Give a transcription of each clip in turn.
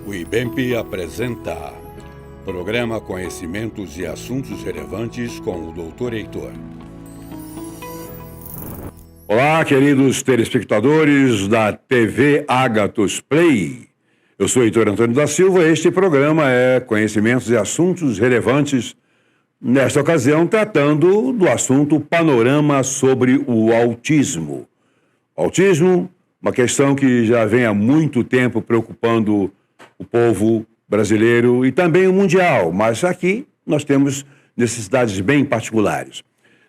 O IBEMP apresenta Programa Conhecimentos e Assuntos Relevantes com o Dr. Heitor. Olá, queridos telespectadores da TV Agathos Play. Eu sou Heitor Antônio da Silva e este programa é Conhecimentos e Assuntos Relevantes, nesta ocasião tratando do assunto Panorama sobre o autismo. Autismo, uma questão que já vem há muito tempo preocupando o povo brasileiro e também o mundial, mas aqui nós temos necessidades bem particulares.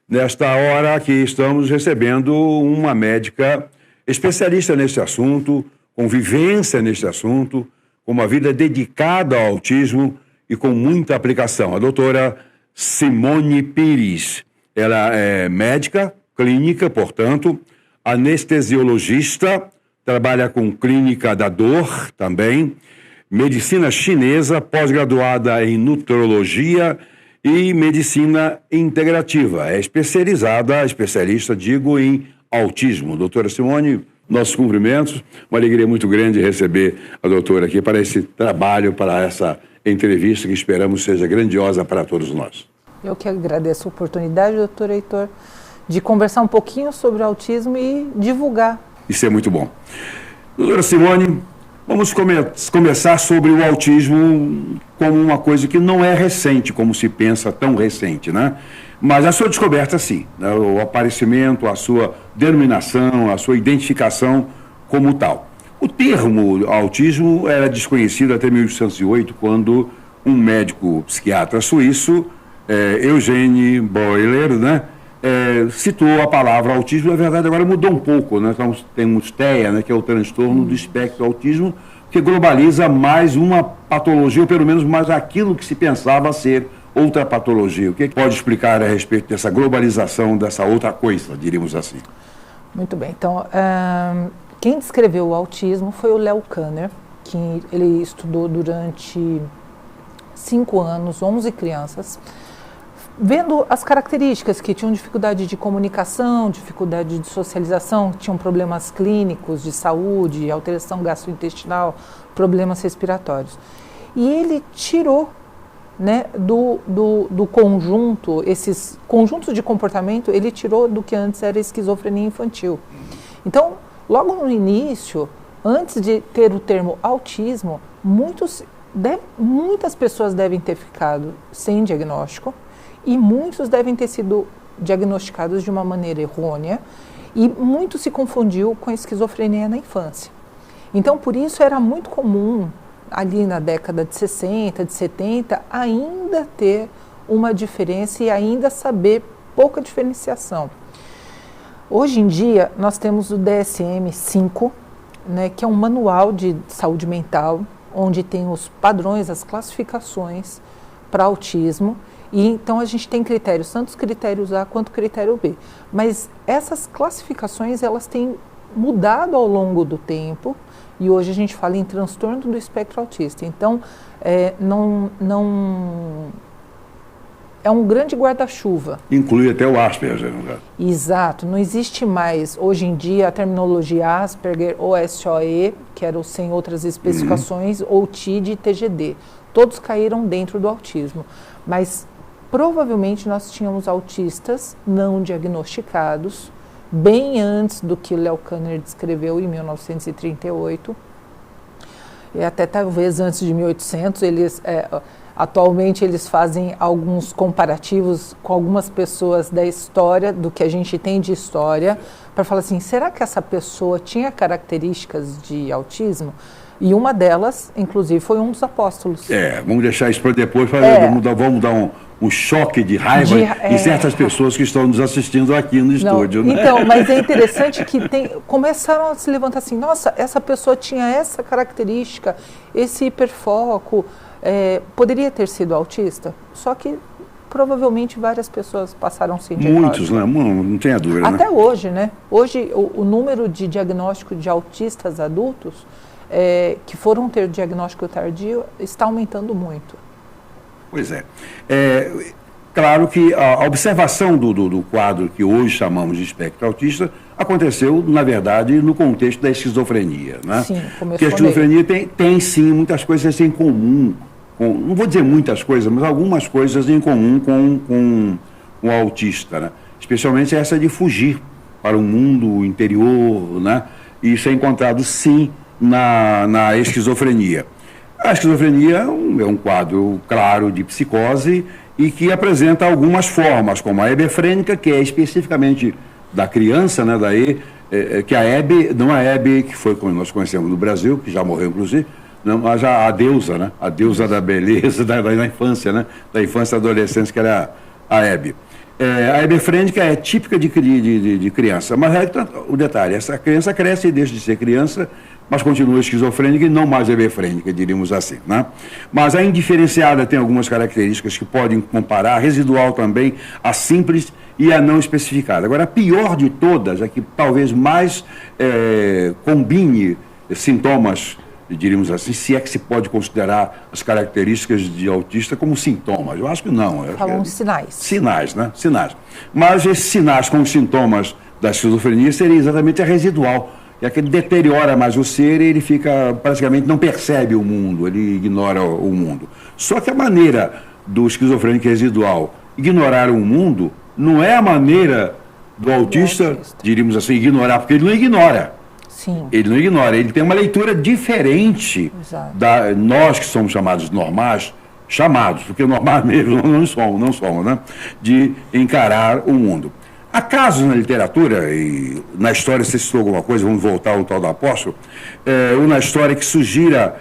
Nesta hora aqui estamos recebendo uma médica especialista neste assunto, com vivência neste assunto, com uma vida dedicada ao autismo e com muita aplicação. A doutora Simone Pires. Ela é médica, clínica, portanto, anestesiologista, trabalha com clínica da dor também, medicina chinesa, pós-graduada em nutrologia e medicina integrativa. É especialista, digo, em autismo. Doutora Simone, nossos cumprimentos. Uma alegria muito grande receber a doutora aqui para esse trabalho, para essa entrevista que esperamos seja grandiosa para todos nós. Eu que agradeço a oportunidade, doutor Heitor, de conversar um pouquinho sobre o autismo e divulgar. Isso é muito bom. Doutora Simone, vamos começar sobre o autismo como uma coisa que não é recente, como se pensa, tão recente, né? Mas a sua descoberta, sim, né? O aparecimento, a sua denominação, a sua identificação como tal. O termo autismo era desconhecido até 1808, quando um médico psiquiatra suíço, Eugene Breuer, né? Citou a palavra autismo. Na verdade, agora mudou um pouco, né? Então, temos TEA, né, que é o transtorno do espectro do autismo, que globaliza mais uma patologia, ou pelo menos mais aquilo que se pensava ser outra patologia. O que pode explicar a respeito dessa globalização, dessa outra coisa, diríamos assim? Muito bem. Então, quem descreveu o autismo foi o Leo Kanner, que ele estudou durante 5 anos, 11 crianças, vendo as características que tinham dificuldade de comunicação, dificuldade de socialização, tinham problemas clínicos de saúde, alteração gastrointestinal, problemas respiratórios. E ele tirou, né, do conjunto, esses conjuntos de comportamento, ele tirou do que antes era esquizofrenia infantil. Então, logo no início, antes de ter o termo autismo, muitas pessoas devem ter ficado sem diagnóstico, e muitos devem ter sido diagnosticados de uma maneira errônea e muito se confundiu com a esquizofrenia na infância. Então, por isso era muito comum, ali na década de 60, de 70, ainda ter uma diferença e ainda saber pouca diferenciação. Hoje em dia, nós temos o DSM-5, né, que é um manual de saúde mental, onde tem os padrões, as classificações para autismo. E então a gente tem critérios, tanto os critérios A quanto o critério B. Mas essas classificações, elas têm mudado ao longo do tempo, e hoje a gente fala em transtorno do espectro autista. Então, é um grande guarda-chuva. Inclui até o Asperger, no caso. Exato. Não existe mais, hoje em dia, a terminologia Asperger ou SOE, que eram sem outras especificações, ou TID e TGD. Todos caíram dentro do autismo. Mas provavelmente nós tínhamos autistas não diagnosticados, bem antes do que Leo Kanner descreveu em 1938, e até talvez antes de 1800. Atualmente eles fazem alguns comparativos com algumas pessoas da história, do que a gente tem de história, para falar assim, será que essa pessoa tinha características de autismo? E uma delas, inclusive, foi um dos apóstolos. Vamos deixar isso para depois, vamos dar um choque de raiva em certas pessoas que estão nos assistindo aqui no estúdio. Né? Então, mas é interessante que começaram a se levantar assim, nossa, essa pessoa tinha essa característica, esse hiperfoco, poderia ter sido autista, só que provavelmente várias pessoas passaram sem diagnóstico. Muitos, né? Não tenha dúvida. Até hoje, né? Hoje, o número de diagnóstico de autistas adultos que foram ter diagnóstico tardio está aumentando muito. Pois é. Claro que a observação do quadro que hoje chamamos de espectro autista aconteceu, na verdade, no contexto da esquizofrenia. Né? Sim, começou porque a esquizofrenia tem, sim, muitas coisas em comum. Não vou dizer muitas coisas, mas algumas coisas em comum com o autista. Né? Especialmente essa de fugir para o mundo interior. Né? E isso é encontrado, sim, na esquizofrenia. A esquizofrenia é um quadro claro de psicose e que apresenta algumas formas, como a hebefrênica, que é especificamente da criança, né, que a Hebe, não a Hebe que foi como nós conhecemos no Brasil, que já morreu inclusive, não, mas a deusa, né, a deusa da beleza da infância, né, da infância e adolescência, que era a Hebe. A hebefrênica é típica de criança, mas o detalhe, essa criança cresce e deixa de ser criança, mas continua esquizofrênica e não mais hebefrênica, diríamos assim. Né? Mas a indiferenciada tem algumas características que podem comparar, a residual também, a simples e a não especificada. Agora, a pior de todas, a que talvez mais combine sintomas, diríamos assim, se é que se pode considerar as características de autista como sintomas. Eu acho que não. Falam sinais. Sinais, né? Sinais. Mas esses sinais com os sintomas da esquizofrenia seria exatamente a residual. É que ele deteriora mais o ser e ele fica, praticamente, não percebe o mundo, ele ignora o mundo. Só que a maneira do esquizofrênico residual ignorar o mundo não é a maneira do autista, diríamos assim, ignorar, porque ele não ignora. Sim. Ele não ignora, ele tem uma leitura diferente nós que somos chamados normais, porque normais mesmo não somos, né? De encarar o mundo. Há casos na literatura, e na história, se citou alguma coisa, vamos voltar ao tal do apóstolo, ou na história que sugira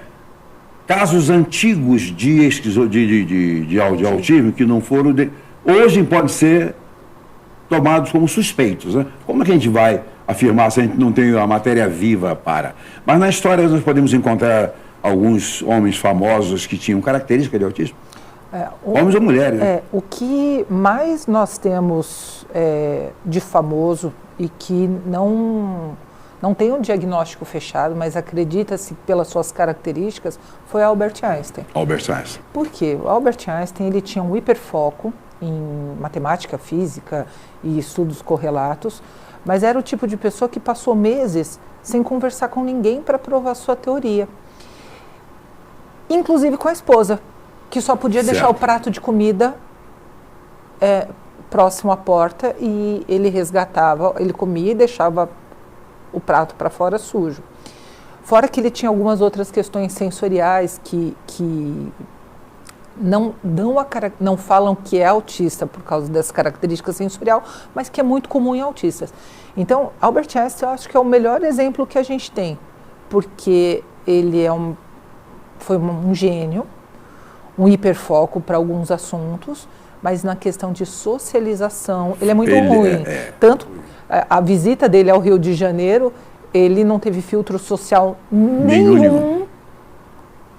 casos antigos de autismo que não foram... hoje podem ser tomados como suspeitos. Né? Como é que a gente vai afirmar se a gente não tem a matéria viva para? Mas na história nós podemos encontrar alguns homens famosos que tinham características de autismo. Homens ou mulheres. Né? O que mais nós temos de famoso e que não tem um diagnóstico fechado, mas acredita-se pelas suas características, foi Albert Einstein. Albert Einstein. Por quê? O Albert Einstein ele tinha um hiperfoco em matemática, física e estudos correlatos, mas era o tipo de pessoa que passou meses sem conversar com ninguém para provar sua teoria. Inclusive com a esposa, que só podia deixar o prato de comida próximo à porta e ele resgatava, ele comia e deixava o prato para fora sujo. Fora que ele tinha algumas outras questões sensoriais que não falam que é autista por causa dessa característica sensorial, mas que é muito comum em autistas. Então, Albert Einstein, eu acho que é o melhor exemplo que a gente tem, porque ele foi um gênio, um hiperfoco para alguns assuntos, mas na questão de socialização, ele é muito ruim. Tanto a visita dele ao Rio de Janeiro, ele não teve filtro social nenhum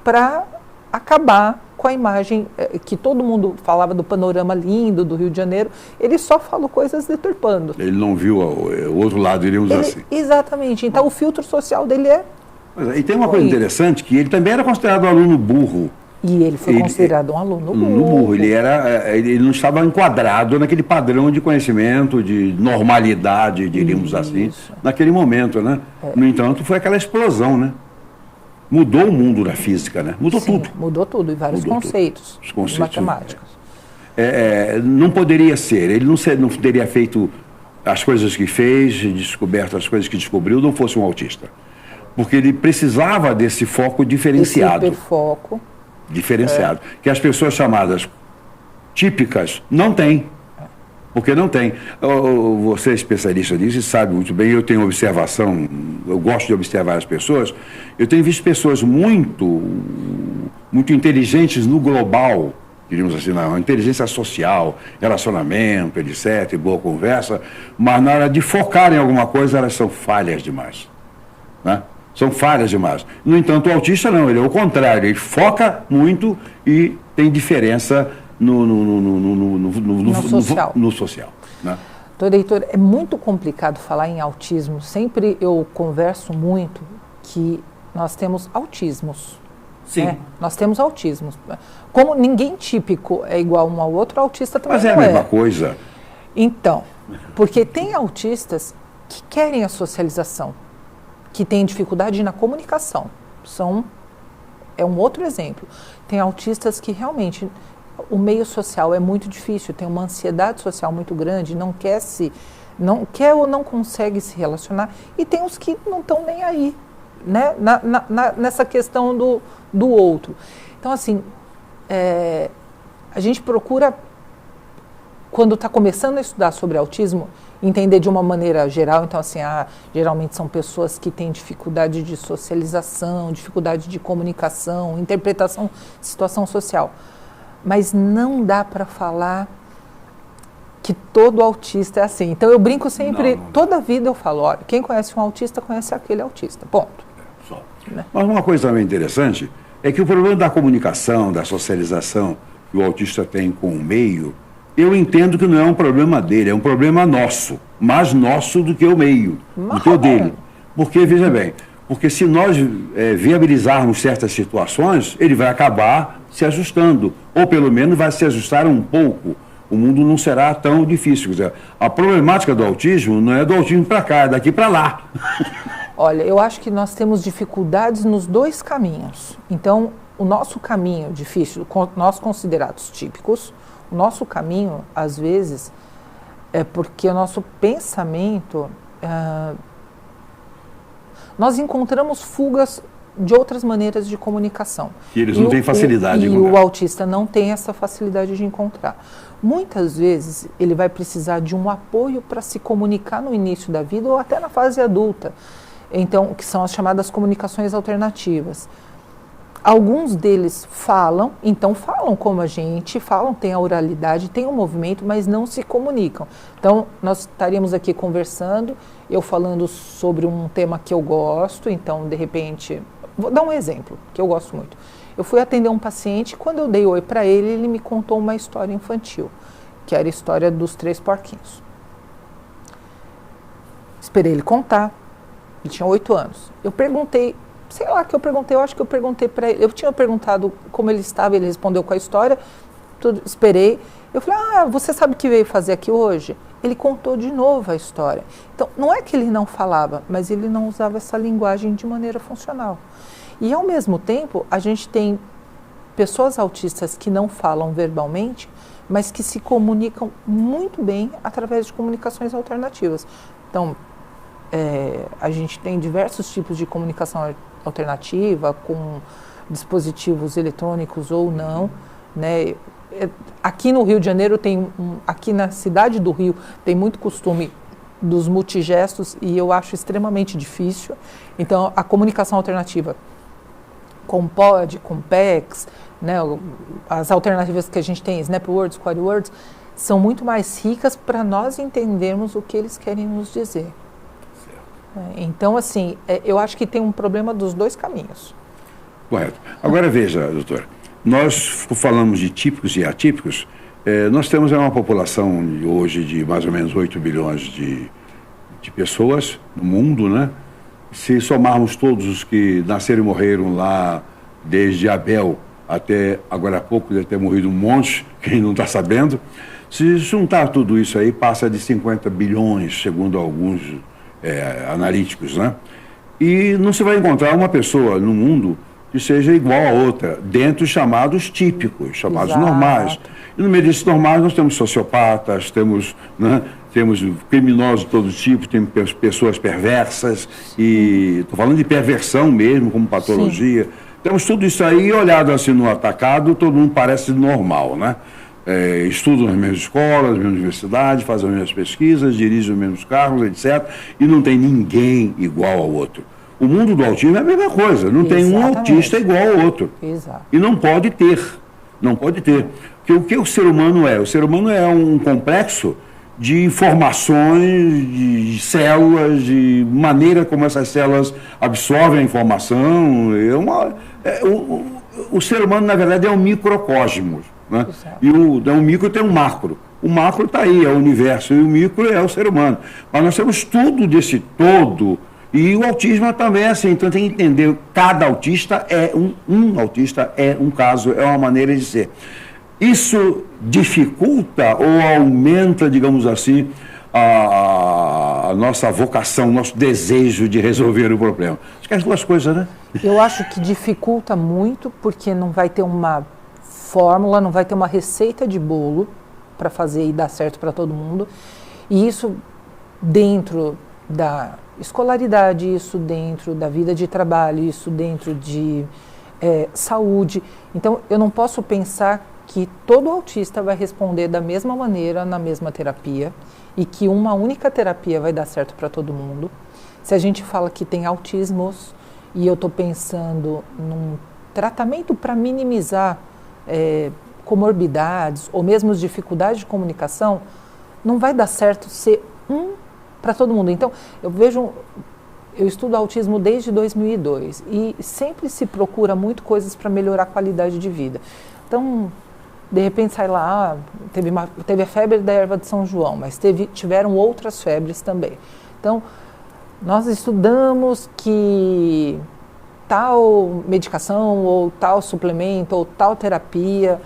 para acabar com a imagem que todo mundo falava do panorama lindo do Rio de Janeiro. Ele só falou coisas deturpando. Ele não viu o outro lado, diríamos assim. Exatamente. Então, o filtro social dele E tem uma coisa interessante, que ele também era considerado um aluno burro. E ele foi considerado um aluno burro. Ele não estava enquadrado naquele padrão de conhecimento, de normalidade, diríamos assim, naquele momento, né? No entanto, foi aquela explosão, né? Mudou o mundo da física, né? Mudou tudo. Mudou tudo, e vários conceitos matemáticos. Não poderia ser, ele não teria feito as coisas que fez, descoberto as coisas que descobriu, não fosse um autista. Porque ele precisava desse foco diferenciado. Esse hiperfoco. Diferenciado, que as pessoas chamadas típicas não têm, porque não tem. Você é especialista nisso e sabe muito bem, eu tenho observação, eu gosto de observar as pessoas, eu tenho visto pessoas muito inteligentes no global, diríamos assim, na inteligência social, relacionamento, etc., boa conversa, mas na hora de focar em alguma coisa, elas são falhas demais, né? São falhas demais. No entanto, o autista não, ele é o contrário, ele foca muito e tem diferença no social. Né? Doutor Heitor, é muito complicado falar em autismo. Sempre eu converso muito que nós temos autismos. Sim. Né? Nós temos autismos. Como ninguém típico é igual um ao outro, o autista também não é. Mas é a mesma coisa. Então, porque tem autistas que querem a socialização, que têm dificuldade na comunicação. É um outro exemplo. Tem autistas que realmente o meio social é muito difícil, tem uma ansiedade social muito grande, não quer ou não consegue se relacionar, e tem os que não estão nem aí, né? Nessa questão do outro. Então, assim, a gente procura, quando está começando a estudar sobre autismo, entender de uma maneira geral. Então, assim, geralmente são pessoas que têm dificuldade de socialização, dificuldade de comunicação, interpretação de situação social. Mas não dá para falar que todo autista é assim. Então, eu brinco sempre, toda a vida eu falo, olha, quem conhece um autista, conhece aquele autista, ponto. Né? Mas uma coisa também interessante é que o problema da comunicação, da socialização que o autista tem com o meio, eu entendo que não é um problema dele, é um problema nosso, mais nosso do que o meio, do que o dele. Porque, veja bem, porque se nós viabilizarmos certas situações, ele vai acabar se ajustando, ou pelo menos vai se ajustar um pouco. O mundo não será tão difícil. Quer dizer, a problemática do autismo não é do autismo para cá, é daqui para lá. Olha, eu acho que nós temos dificuldades nos dois caminhos. Então, o nosso caminho difícil, nós considerados típicos, o nosso caminho, às vezes, é porque o nosso pensamento, nós encontramos fugas de outras maneiras de comunicação. E eles não têm facilidade de encontrar. E o autista não tem essa facilidade de encontrar. Muitas vezes, ele vai precisar de um apoio para se comunicar no início da vida ou até na fase adulta. Então, que são as chamadas comunicações alternativas. Alguns deles falam, então falam como a gente, tem a oralidade, tem o movimento, mas não se comunicam. Então, nós estaríamos aqui conversando, eu falando sobre um tema que eu gosto, então, de repente, vou dar um exemplo, que eu gosto muito. Eu fui atender um paciente, quando eu dei oi para ele, ele me contou uma história infantil, que era a história dos 3 porquinhos. Esperei ele contar, ele tinha 8 anos. Eu perguntei, eu acho que eu perguntei para ele, eu tinha perguntado como ele estava, ele respondeu com a história, tudo, esperei. Eu falei, você sabe o que veio fazer aqui hoje? Ele contou de novo a história. Então, não é que ele não falava, mas ele não usava essa linguagem de maneira funcional. E, ao mesmo tempo, a gente tem pessoas autistas que não falam verbalmente, mas que se comunicam muito bem através de comunicações alternativas. Então, a gente tem diversos tipos de comunicação alternativa, com dispositivos eletrônicos ou não, né? Aqui no Rio de Janeiro, aqui na cidade do Rio, tem muito costume dos multigestos e eu acho extremamente difícil. Então, a comunicação alternativa com POD, com PECs, né, as alternativas que a gente tem, SnapWords, QuadWords, são muito mais ricas para nós entendermos o que eles querem nos dizer. Então, assim, eu acho que tem um problema dos dois caminhos. Correto. Agora veja, doutora, nós falamos de típicos e atípicos, nós temos uma população hoje de mais ou menos 8 bilhões de pessoas no mundo, né? Se somarmos todos os que nasceram e morreram lá, desde Abel até agora há pouco, deve ter morrido um monte, quem não está sabendo, se juntar tudo isso aí, passa de 50 bilhões, segundo alguns analíticos, né? E não se vai encontrar uma pessoa no mundo que seja igual a outra, dentro dos chamados típicos, chamados normais. E no meio desses normais nós temos sociopatas, temos criminosos de todo tipo, temos pessoas perversas, e estou falando de perversão mesmo, como patologia. Sim. Temos tudo isso aí, olhado assim no atacado, todo mundo parece normal, né? Estudam nas mesmas escolas, nas mesmas universidades, fazem as mesmas pesquisas, dirigem os mesmos carros, etc. E não tem ninguém igual ao outro. O mundo do autismo é a mesma coisa, não tem um autista igual ao outro. Exato. E não pode ter, não pode ter. Porque o que o ser humano é? O ser humano é um complexo de informações, de células, de maneira como essas células absorvem a informação. O ser humano, na verdade, é um microcosmos. Né? E o micro tem um macro. O macro está aí, é o universo, e o micro é o ser humano. Mas nós temos tudo desse todo, e o autismo também é assim. Então tem que entender, cada autista é um autista é um caso, é uma maneira de ser. Isso dificulta ou aumenta, digamos assim, a a nossa vocação, o nosso desejo de resolver o problema. Acho que é as duas coisas, né? Eu acho que dificulta muito, porque não vai ter uma fórmula, não vai ter uma receita de bolo para fazer e dar certo para todo mundo. E isso dentro da escolaridade, isso dentro da vida de trabalho, isso dentro de saúde. Então, eu não posso pensar que todo autista vai responder da mesma maneira na mesma terapia e que uma única terapia vai dar certo para todo mundo. Se a gente fala que tem autismos e eu estou pensando num tratamento para minimizar comorbidades ou mesmo dificuldades de comunicação, não vai dar certo ser um para todo mundo. Então, eu estudo autismo desde 2002 e sempre se procura muito coisas para melhorar a qualidade de vida. Então, de repente sai lá, teve a febre da erva de São João, mas tiveram outras febres também. Então, nós estudamos que tal medicação ou tal suplemento ou tal terapia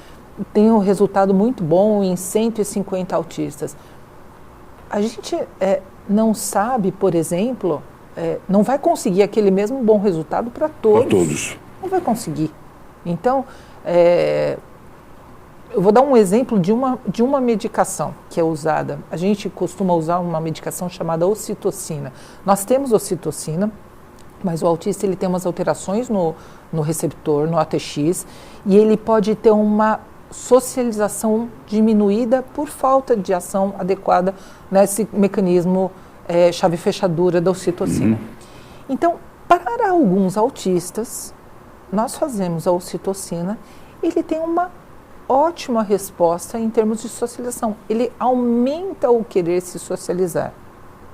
tem um resultado muito bom em 150 autistas. A gente não sabe, por exemplo, não vai conseguir aquele mesmo bom resultado para todos. Para todos. Não vai conseguir. Então, eu vou dar um exemplo de uma medicação que é usada. A gente costuma usar uma medicação chamada ocitocina. Nós temos ocitocina, mas o autista ele tem umas alterações no receptor, no ATX, e ele pode ter uma socialização diminuída por falta de ação adequada nesse mecanismo chave-fechadura da ocitocina. Então, para alguns autistas, nós fazemos a ocitocina, ele tem uma ótima resposta em termos de socialização. Ele aumenta o querer se socializar.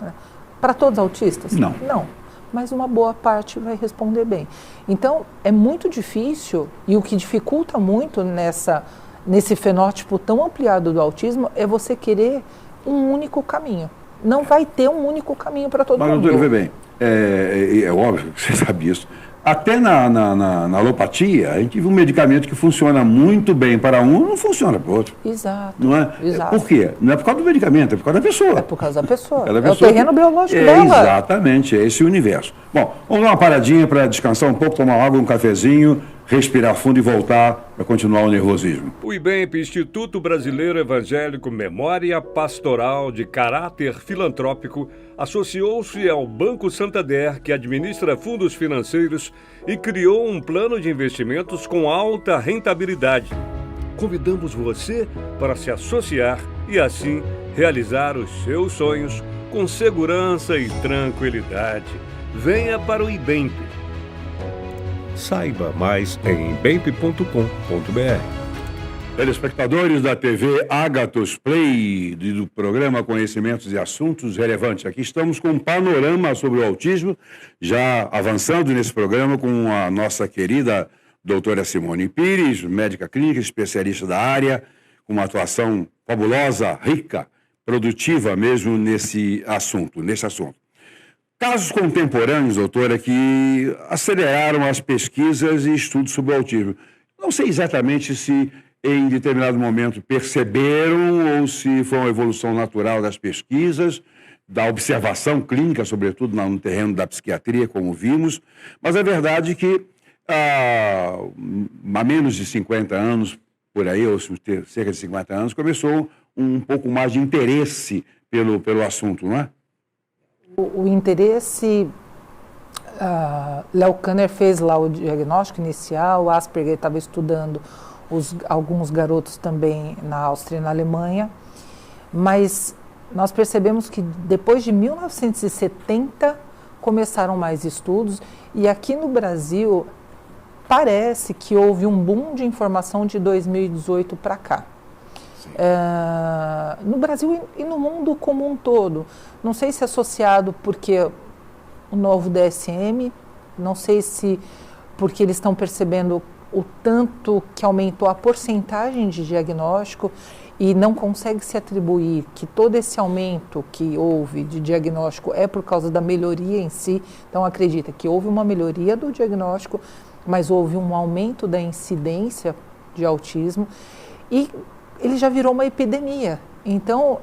Né? Para todos os autistas? Não. Não. Mas uma boa parte vai responder bem. Então, é muito difícil, e o que dificulta muito nesse fenótipo tão ampliado do autismo é você querer um único caminho. Não vai ter um único caminho para todo mundo. Mas, doutor, vê bem, é óbvio que você sabe isso. Até na alopatia, a gente viu um medicamento que funciona muito bem para um, não funciona para o outro. Exato. Não é? Exato. Por quê? Não é por causa do medicamento, é por causa da pessoa. É por causa da pessoa. É o terreno biológico dela. Exatamente, é esse o universo. Bom, vamos dar uma paradinha para descansar um pouco, tomar água, um cafezinho, respirar fundo e voltar para continuar o nervosismo. O IBEMP, Instituto Brasileiro Evangélico Memória Pastoral de Caráter Filantrópico, associou-se ao Banco Santander, que administra fundos financeiros, e criou um plano de investimentos com alta rentabilidade. Convidamos você para se associar e, assim, realizar os seus sonhos com segurança e tranquilidade. Venha para o IBEMP. Saiba mais em ibemp.com.br. Telespectadores da TV Agathos Play, do programa Conhecimentos e Assuntos Relevantes. Aqui estamos com um panorama sobre o autismo, já avançando nesse programa com a nossa querida doutora Simone Pires, médica clínica, especialista da área, com uma atuação fabulosa, rica, produtiva mesmo nesse assunto. Casos contemporâneos, doutora, que aceleraram as pesquisas e estudos sobre o autismo. Não sei exatamente se em determinado momento perceberam ou se foi uma evolução natural das pesquisas, da observação clínica, sobretudo no terreno da psiquiatria, como vimos, mas é verdade que há menos de 50 anos, por aí, ou cerca de 50 anos, começou um pouco mais de interesse pelo assunto, não é? O interesse, Léo Kanner fez lá o diagnóstico inicial, o Asperger estava estudando alguns garotos também na Áustria e na Alemanha, mas nós percebemos que depois de 1970 começaram mais estudos e aqui no Brasil parece que houve um boom de informação de 2018 para cá. No Brasil e no mundo como um todo. Não sei se é associado porque o novo DSM, não sei se porque eles estão percebendo o tanto que aumentou a porcentagem de diagnóstico e não consegue se atribuir que todo esse aumento que houve de diagnóstico é por causa da melhoria em si. Então acredita que houve uma melhoria do diagnóstico, mas houve um aumento da incidência de autismo e ele já virou uma epidemia. Então,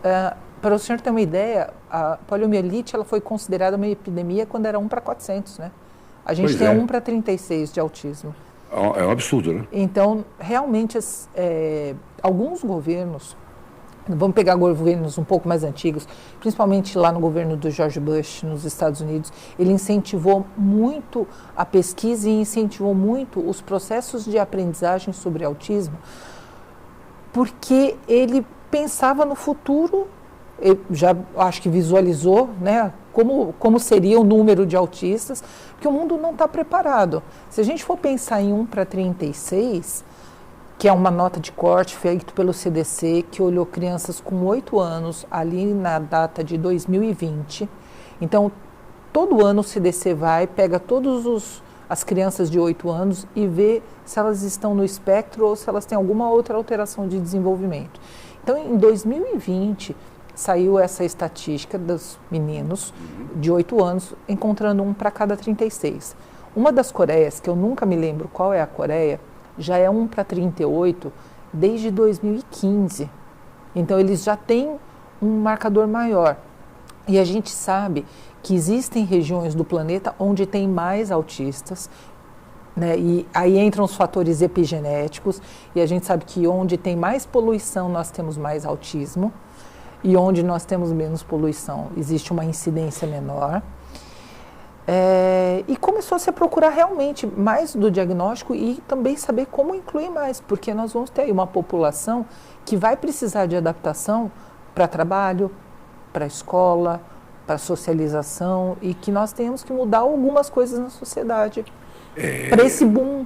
Para o senhor ter uma ideia, a poliomielite ela foi considerada uma epidemia quando era 1 para 400, né? A gente Pois tem é. 1 para 36 de autismo. É um absurdo, né? Então, realmente, alguns governos, vamos pegar governos um pouco mais antigos, principalmente lá no governo do George Bush, nos Estados Unidos, ele incentivou muito a pesquisa e incentivou muito os processos de aprendizagem sobre autismo, porque ele pensava no futuro, ele já acho que visualizou, né, como seria o número de autistas, porque o mundo não está preparado. Se a gente for pensar em 1 para 36, que é uma nota de corte feita pelo CDC, que olhou crianças com 8 anos, ali na data de 2020. Então, todo ano o CDC pega todas as crianças de 8 anos e vê se elas estão no espectro ou se elas têm alguma outra alteração de desenvolvimento. Então, em 2020, saiu essa estatística dos meninos de 8 anos, encontrando 1 para cada 36. Uma das Coreias, que eu nunca me lembro qual é a Coreia, já é 1 para 38 desde 2015. Então, eles já têm um marcador maior. E a gente sabe que existem regiões do planeta onde tem mais autistas, né? E aí entram os fatores epigenéticos, e a gente sabe que onde tem mais poluição nós temos mais autismo, e onde nós temos menos poluição existe uma incidência menor. E começou-se a procurar realmente mais do diagnóstico e também saber como incluir mais, porque nós vamos ter aí uma população que vai precisar de adaptação para trabalho, para escola, para socialização, e que nós temos que mudar algumas coisas na sociedade para esse boom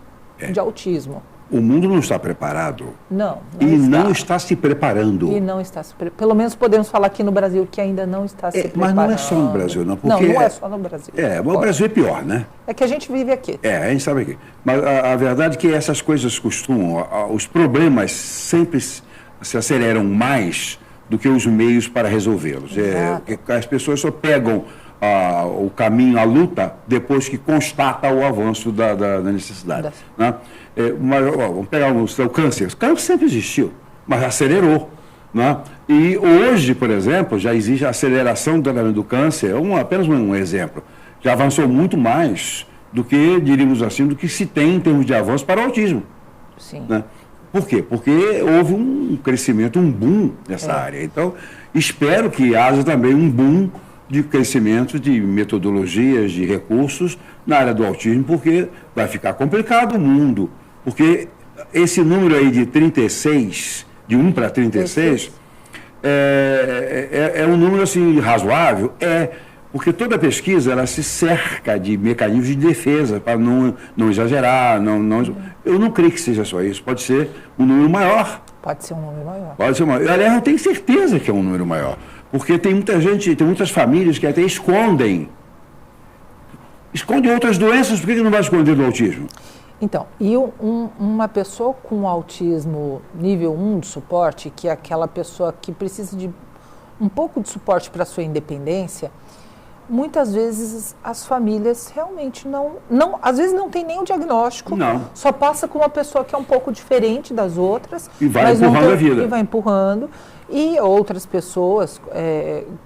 de autismo. O mundo não está preparado. Não não está se preparando. E não está se preparando. Pelo menos podemos falar aqui no Brasil que ainda não está se preparando. Mas não é só no Brasil, não. Porque não é só no Brasil. Mas o Brasil é pior, né? É que a gente vive aqui. A gente sabe aqui. Mas a verdade é que essas coisas costumam, os problemas sempre se aceleram mais do que os meios para resolvê-los. As pessoas só pegam o caminho, a luta, depois que constata o avanço da necessidade. Né? Vamos pegar o câncer. O câncer sempre existiu, mas acelerou. Né? E hoje, por exemplo, já existe a aceleração do tratamento do câncer, apenas um exemplo. Já avançou muito mais do que, diríamos assim, do que se tem em termos de avanço para o autismo. Sim. Né? Por quê? Porque houve um crescimento, um boom nessa área. Então, espero que haja também um boom de crescimento de metodologias, de recursos na área do autismo, porque vai ficar complicado o mundo. Porque esse número aí de 36, de 1 para 36, é um número assim razoável? Porque toda pesquisa ela se cerca de mecanismos de defesa para não exagerar. Eu não creio que seja só isso. Pode ser um número maior. Pode ser um número maior. Pode ser maior. Aliás, eu tenho certeza que é um número maior. Porque tem muita gente, tem muitas famílias que até escondem outras doenças. Por que não vai esconder do autismo? Então, e uma pessoa com autismo nível 1 de suporte, que é aquela pessoa que precisa de um pouco de suporte para a sua independência, muitas vezes as famílias realmente às vezes não tem nem o diagnóstico, só passa com uma pessoa que é um pouco diferente das outras. E vai empurrando a vida. E vai empurrando. E outras pessoas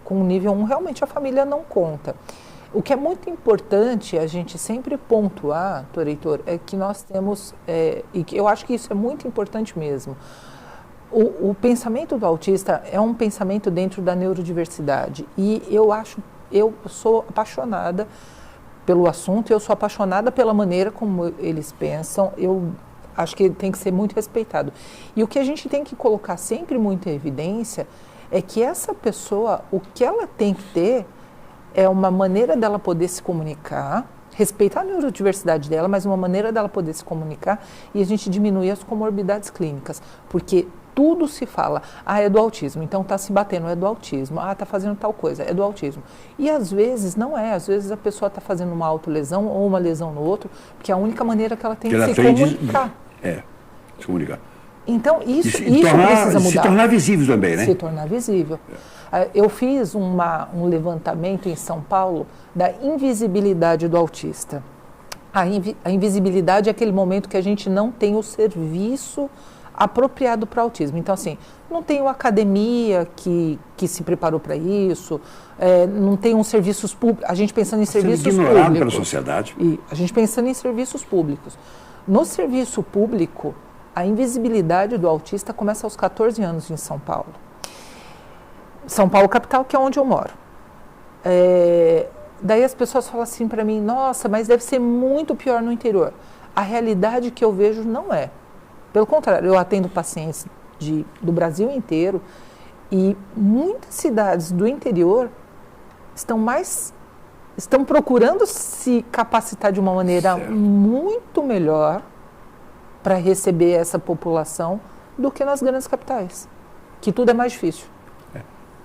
com nível 1, realmente a família não conta. O que é muito importante a gente sempre pontuar, doutor Heitor, é que nós temos, e que eu acho que isso é muito importante mesmo, o pensamento do autista é um pensamento dentro da neurodiversidade. E eu sou apaixonada pelo assunto, eu sou apaixonada pela maneira como eles pensam, eu acho que ele tem que ser muito respeitado. E o que a gente tem que colocar sempre muito em evidência é que essa pessoa, o que ela tem que ter é uma maneira dela poder se comunicar, respeitar a neurodiversidade dela, mas uma maneira dela poder se comunicar e a gente diminuir as comorbidades clínicas, porque tudo se fala, é do autismo, então está se batendo, é do autismo, está fazendo tal coisa, é do autismo. E às vezes não é, às vezes a pessoa está fazendo uma autolesão ou uma lesão no outro, porque é a única maneira que ela tem de se comunicar. Se comunicar. Então isso precisa mudar. Se tornar visível também, né? Se tornar visível. Eu fiz um levantamento em São Paulo da invisibilidade do autista. A invisibilidade é aquele momento que a gente não tem o serviço apropriado para o autismo. Então, assim, não tem uma academia que se preparou para isso, não tem uns serviços públicos, a gente pensando em serviços públicos. Ignorado pela sociedade. E a gente pensando em serviços públicos. No serviço público, a invisibilidade do autista começa aos 14 anos em São Paulo. São Paulo capital, que é onde eu moro. Daí as pessoas falam assim para mim, nossa, mas deve ser muito pior no interior. A realidade que eu vejo não é. Pelo contrário, eu atendo pacientes do Brasil inteiro e muitas cidades do interior estão procurando se capacitar de uma maneira muito melhor para receber essa população do que nas grandes capitais, que tudo é mais difícil.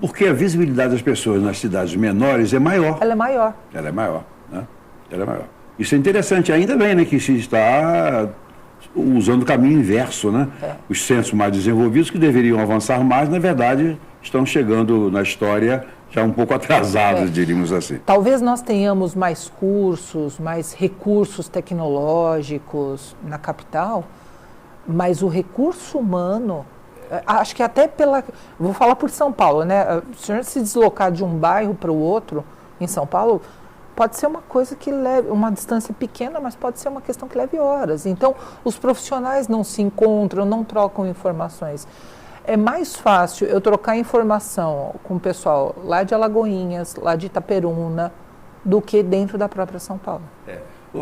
Porque a visibilidade das pessoas nas cidades menores é maior. Ela é maior. Ela é maior, né? Ela é maior. Isso é interessante, ainda bem, né, que se está usando o caminho inverso, né? Os centros mais desenvolvidos que deveriam avançar mais, na verdade, estão chegando na história já um pouco atrasados, diríamos assim. Talvez nós tenhamos mais cursos, mais recursos tecnológicos na capital, mas o recurso humano, acho que até vou falar por São Paulo, né? O senhor se deslocar de um bairro para o outro em São Paulo, pode ser uma coisa que leve, uma distância pequena, mas pode ser uma questão que leve horas. Então, os profissionais não se encontram, não trocam informações. É mais fácil eu trocar informação com o pessoal lá de Alagoinhas, lá de Itaperuna, do que dentro da própria São Paulo.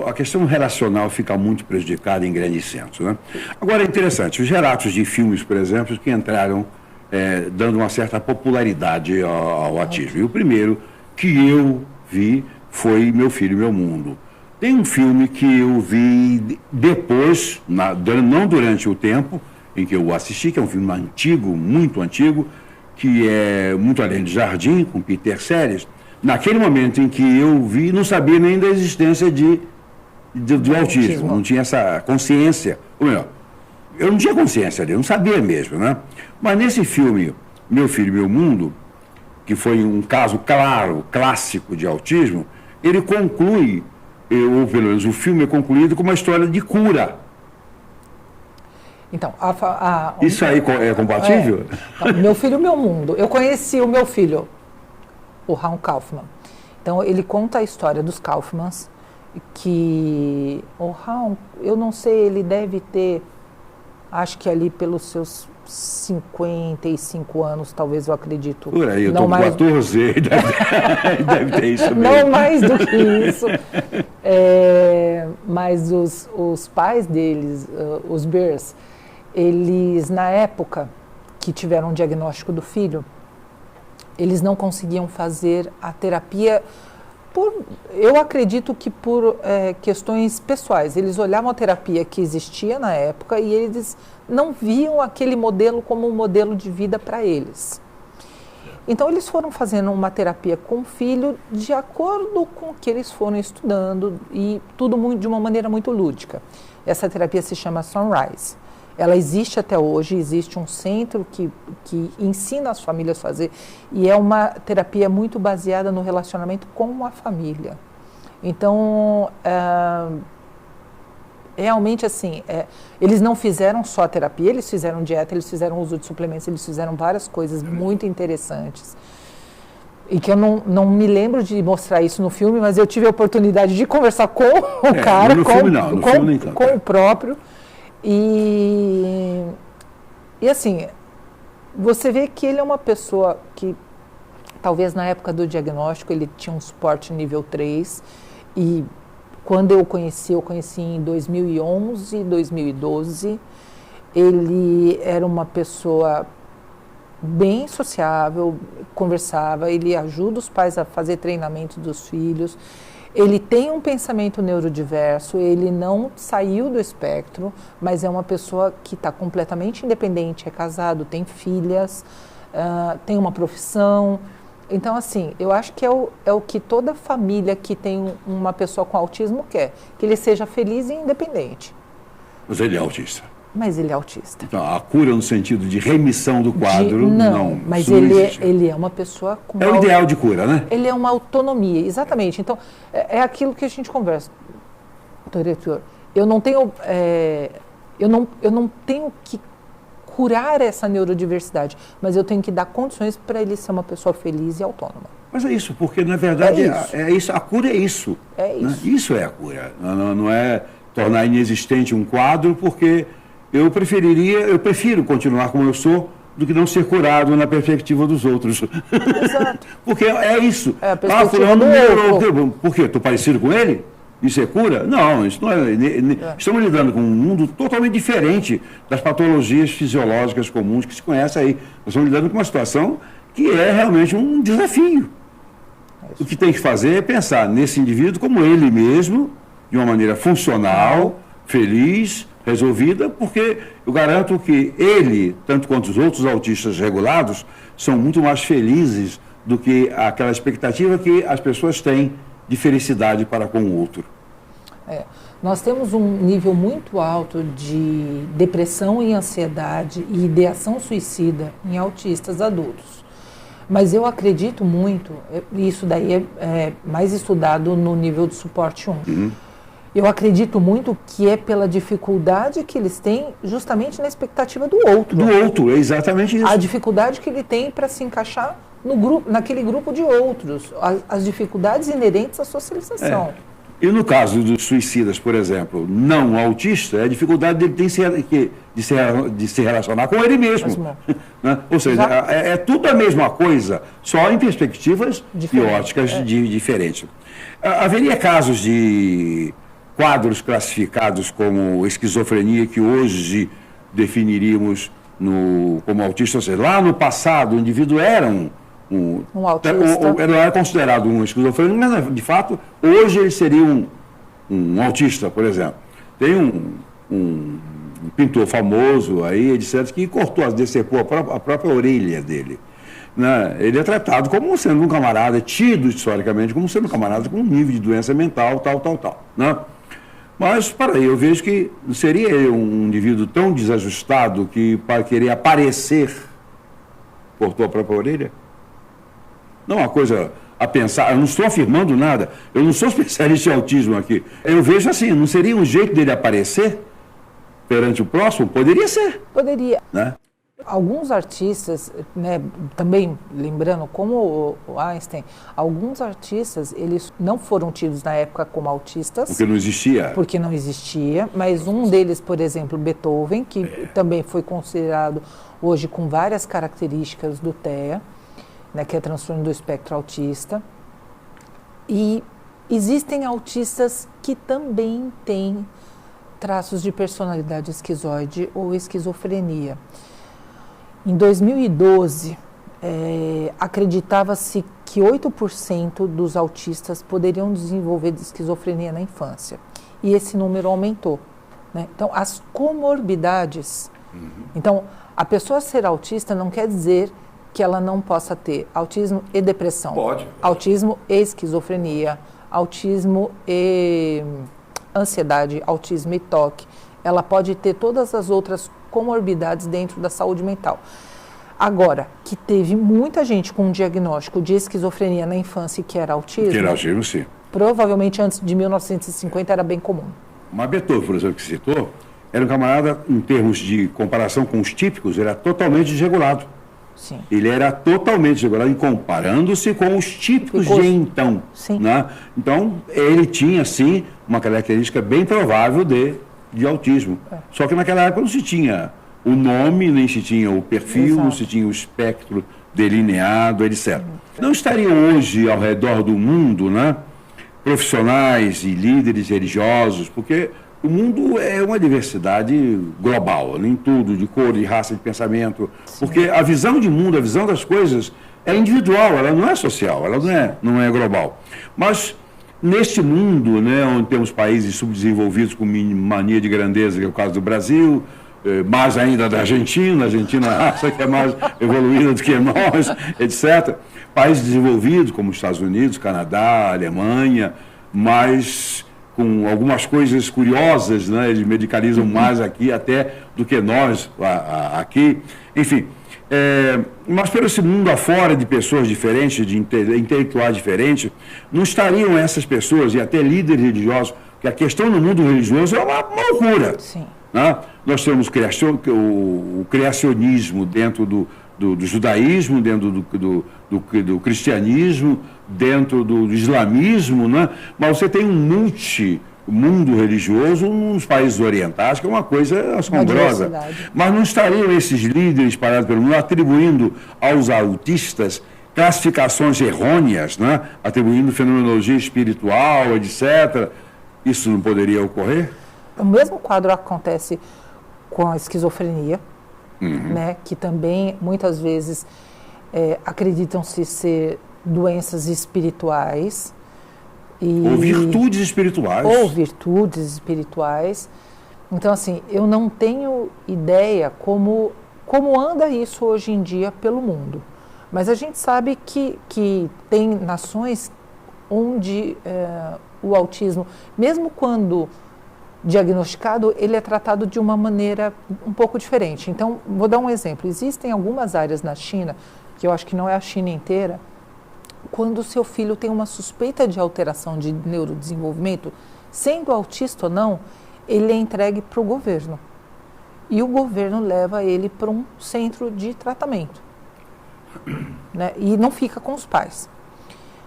A questão relacional fica muito prejudicada em grandes centros, né? Agora, é interessante, os relatos de filmes, por exemplo, que entraram dando uma certa popularidade ao autismo. E o primeiro que eu vi foi Meu Filho, Meu Mundo. Tem um filme que eu vi depois, não durante o tempo em que eu o assisti, que é um filme antigo, muito antigo, que é Muito Além do Jardim, com Peter Sellers. Naquele momento em que eu vi, não sabia nem da existência do autismo, não tinha essa consciência. Ou melhor, eu não tinha consciência dele, não sabia mesmo, né? Mas nesse filme, Meu Filho, Meu Mundo, que foi um caso claro, clássico de autismo, ele conclui, ou pelo menos o filme é concluído com uma história de cura. Então, isso aí é compatível? Então, Meu Filho, Meu Mundo. Eu conheci o meu filho, o Raul Kaufman. Então, ele conta a história dos Kaufmans, que o Raul, eu não sei, ele deve ter, acho que ali pelos seus 55 anos, talvez, eu acredito. Por aí, eu estou com 14, deve ter isso mesmo. Não mais do que isso. Mas os pais deles, os Beers, eles, na época que tiveram o diagnóstico do filho, eles não conseguiam fazer a terapia, eu acredito que por questões pessoais. Eles olhavam a terapia que existia na época e eles não viam aquele modelo como um modelo de vida para eles. Então, eles foram fazendo uma terapia com o filho de acordo com o que eles foram estudando e tudo de uma maneira muito lúdica. Essa terapia se chama Sunrise. Ela existe até hoje, existe um centro que ensina as famílias a fazer e é uma terapia muito baseada no relacionamento com a família. Então, realmente assim, eles não fizeram só a terapia, eles fizeram dieta, eles fizeram uso de suplementos, eles fizeram várias coisas muito interessantes. E que eu não me lembro de mostrar isso no filme, mas eu tive a oportunidade de conversar com o cara, com o próprio. E assim, você vê que ele é uma pessoa que, talvez na época do diagnóstico, ele tinha um suporte nível 3. E quando eu conheci em 2011, 2012. Ele era uma pessoa bem sociável, conversava, ele ajuda os pais a fazer treinamento dos filhos. Ele tem um pensamento neurodiverso, ele não saiu do espectro, mas é uma pessoa que está completamente independente, é casado, tem filhas, tem uma profissão. Então, assim, eu acho que é o que toda família que tem uma pessoa com autismo quer, que ele seja feliz e independente. Mas ele é autista. Mas ele é autista. Então, a cura no sentido de remissão do quadro, não. Mas ele é uma pessoa com... É o ideal de cura, né? Ele é uma autonomia, exatamente. Então, é aquilo que a gente conversa. Doutor, eu não tenho... eu não tenho que curar essa neurodiversidade, mas eu tenho que dar condições para ele ser uma pessoa feliz e autônoma. Mas é isso, porque na verdade a cura é isso. É isso. Né? Isso é a cura. Não é tornar inexistente um quadro, porque eu prefiro continuar como eu sou do que não ser curado na perspectiva dos outros. Exato. Porque é isso. É a perspectiva fulano do por quê? Estou parecido com ele? Isso é cura? Não, isso não é. Estamos lidando com um mundo totalmente diferente das patologias fisiológicas comuns que se conhece aí. Nós estamos lidando com uma situação que é realmente um desafio. O que tem que fazer é pensar nesse indivíduo como ele mesmo, de uma maneira funcional, feliz, resolvida, porque eu garanto que ele, tanto quanto os outros autistas regulados, são muito mais felizes do que aquela expectativa que as pessoas têm de felicidade para com o outro. Nós temos um nível muito alto de depressão e ansiedade e ideação suicida em autistas adultos. Mas eu acredito muito, isso daí é mais estudado no nível de suporte 1. Eu acredito muito que é pela dificuldade que eles têm justamente na expectativa do outro. Do outro, é exatamente isso. A dificuldade que ele tem para se encaixar no grupo, naquele grupo de outros. As dificuldades inerentes à socialização. E no caso dos suicidas, por exemplo, não autista, é a dificuldade dele tem de se relacionar com ele mesmo. Né? Ou seja, é tudo a mesma coisa, só em perspectivas e óticas diferentes. Haveria casos de quadros classificados como esquizofrenia que hoje definiríamos como autista, ou seja, lá no passado o indivíduo era um autista. Era considerado um esquizofrênico, mas de fato hoje ele seria um autista, por exemplo. Tem um pintor famoso aí, etc., que decepou a própria orelha dele. Né? Ele é tratado como sendo um camarada, tido historicamente como sendo um camarada com um nível de doença mental, tal. Né? Mas, para aí, eu vejo que seria um indivíduo tão desajustado que, para querer aparecer, cortou a própria orelha? Não é uma coisa a pensar, eu não estou afirmando nada, eu não sou especialista em autismo aqui. Eu vejo assim, não seria um jeito dele aparecer perante o próximo? Poderia ser. Poderia. Né? Alguns artistas, né, também lembrando, como o Einstein, alguns artistas, eles não foram tidos na época como autistas. Porque não existia. Porque não existia, mas um deles, por exemplo, Beethoven, que também foi considerado hoje com várias características do TEA, né, que é transtorno do espectro autista. E existem autistas que também têm traços de personalidade esquizoide ou esquizofrenia. Em 2012, acreditava-se que 8% dos autistas poderiam desenvolver esquizofrenia na infância. E esse número aumentou. Né? Então, as comorbidades... Então, a pessoa ser autista não quer dizer que ela não possa ter autismo e depressão. Pode. Autismo e esquizofrenia, autismo e ansiedade, autismo e TOC. Ela pode ter todas as outras comorbidades dentro da saúde mental. Agora, que teve muita gente com um diagnóstico de esquizofrenia na infância que era autismo... Que era autismo, sim. Provavelmente antes de 1950 era bem comum. Mas Beethoven, por exemplo, que citou, era um camarada, em termos de comparação com os típicos, era totalmente desregulado. Sim. Ele era totalmente desregulado, comparando-se com os típicos de então. Sim. Né? Então, ele tinha, sim, uma característica bem provável de autismo. Só que naquela época não se tinha o nome, nem se tinha o perfil, não se tinha o espectro delineado, etc. Não estariam hoje ao redor do mundo, né, profissionais e líderes religiosos, porque o mundo é uma diversidade global, em tudo, de cor, de raça, de pensamento, porque a visão de mundo, a visão das coisas é individual, ela não é social, ela não é global. Mas neste mundo, né, onde temos países subdesenvolvidos com mania de grandeza, que é o caso do Brasil, mais ainda da Argentina, a Argentina acha que é mais evoluída do que nós, etc. Países desenvolvidos como os Estados Unidos, Canadá, Alemanha, mas com algumas coisas curiosas, né? Eles medicalizam mais aqui até do que nós aqui. Enfim, mas pelo esse mundo afora de pessoas diferentes, de intelectuais diferentes, não estariam essas pessoas e até líderes religiosos, porque a questão no mundo religioso é uma loucura. Sim. né? Nós temos o criacionismo dentro do judaísmo, dentro do cristianismo, dentro do islamismo, né? Mas você tem um mundo religioso nos países orientais, que é uma coisa assombrosa. Mas não estariam esses líderes parados pelo mundo atribuindo aos autistas classificações errôneas, né? Atribuindo fenomenologia espiritual, etc. Isso não poderia ocorrer? O mesmo quadro acontece com a esquizofrenia, né? Que também, muitas vezes, acreditam-se ser doenças espirituais. Ou virtudes espirituais. Ou virtudes espirituais. Então, assim, eu não tenho ideia como anda isso hoje em dia pelo mundo. Mas a gente sabe que tem nações onde o autismo, mesmo quando diagnosticado, ele é tratado de uma maneira um pouco diferente. Então, vou dar um exemplo. Existem algumas áreas na China, que eu acho que não é a China inteira, quando o seu filho tem uma suspeita de alteração de neurodesenvolvimento, sendo autista ou não, ele é entregue para o governo. E o governo leva ele para um centro de tratamento, né? E não fica com os pais.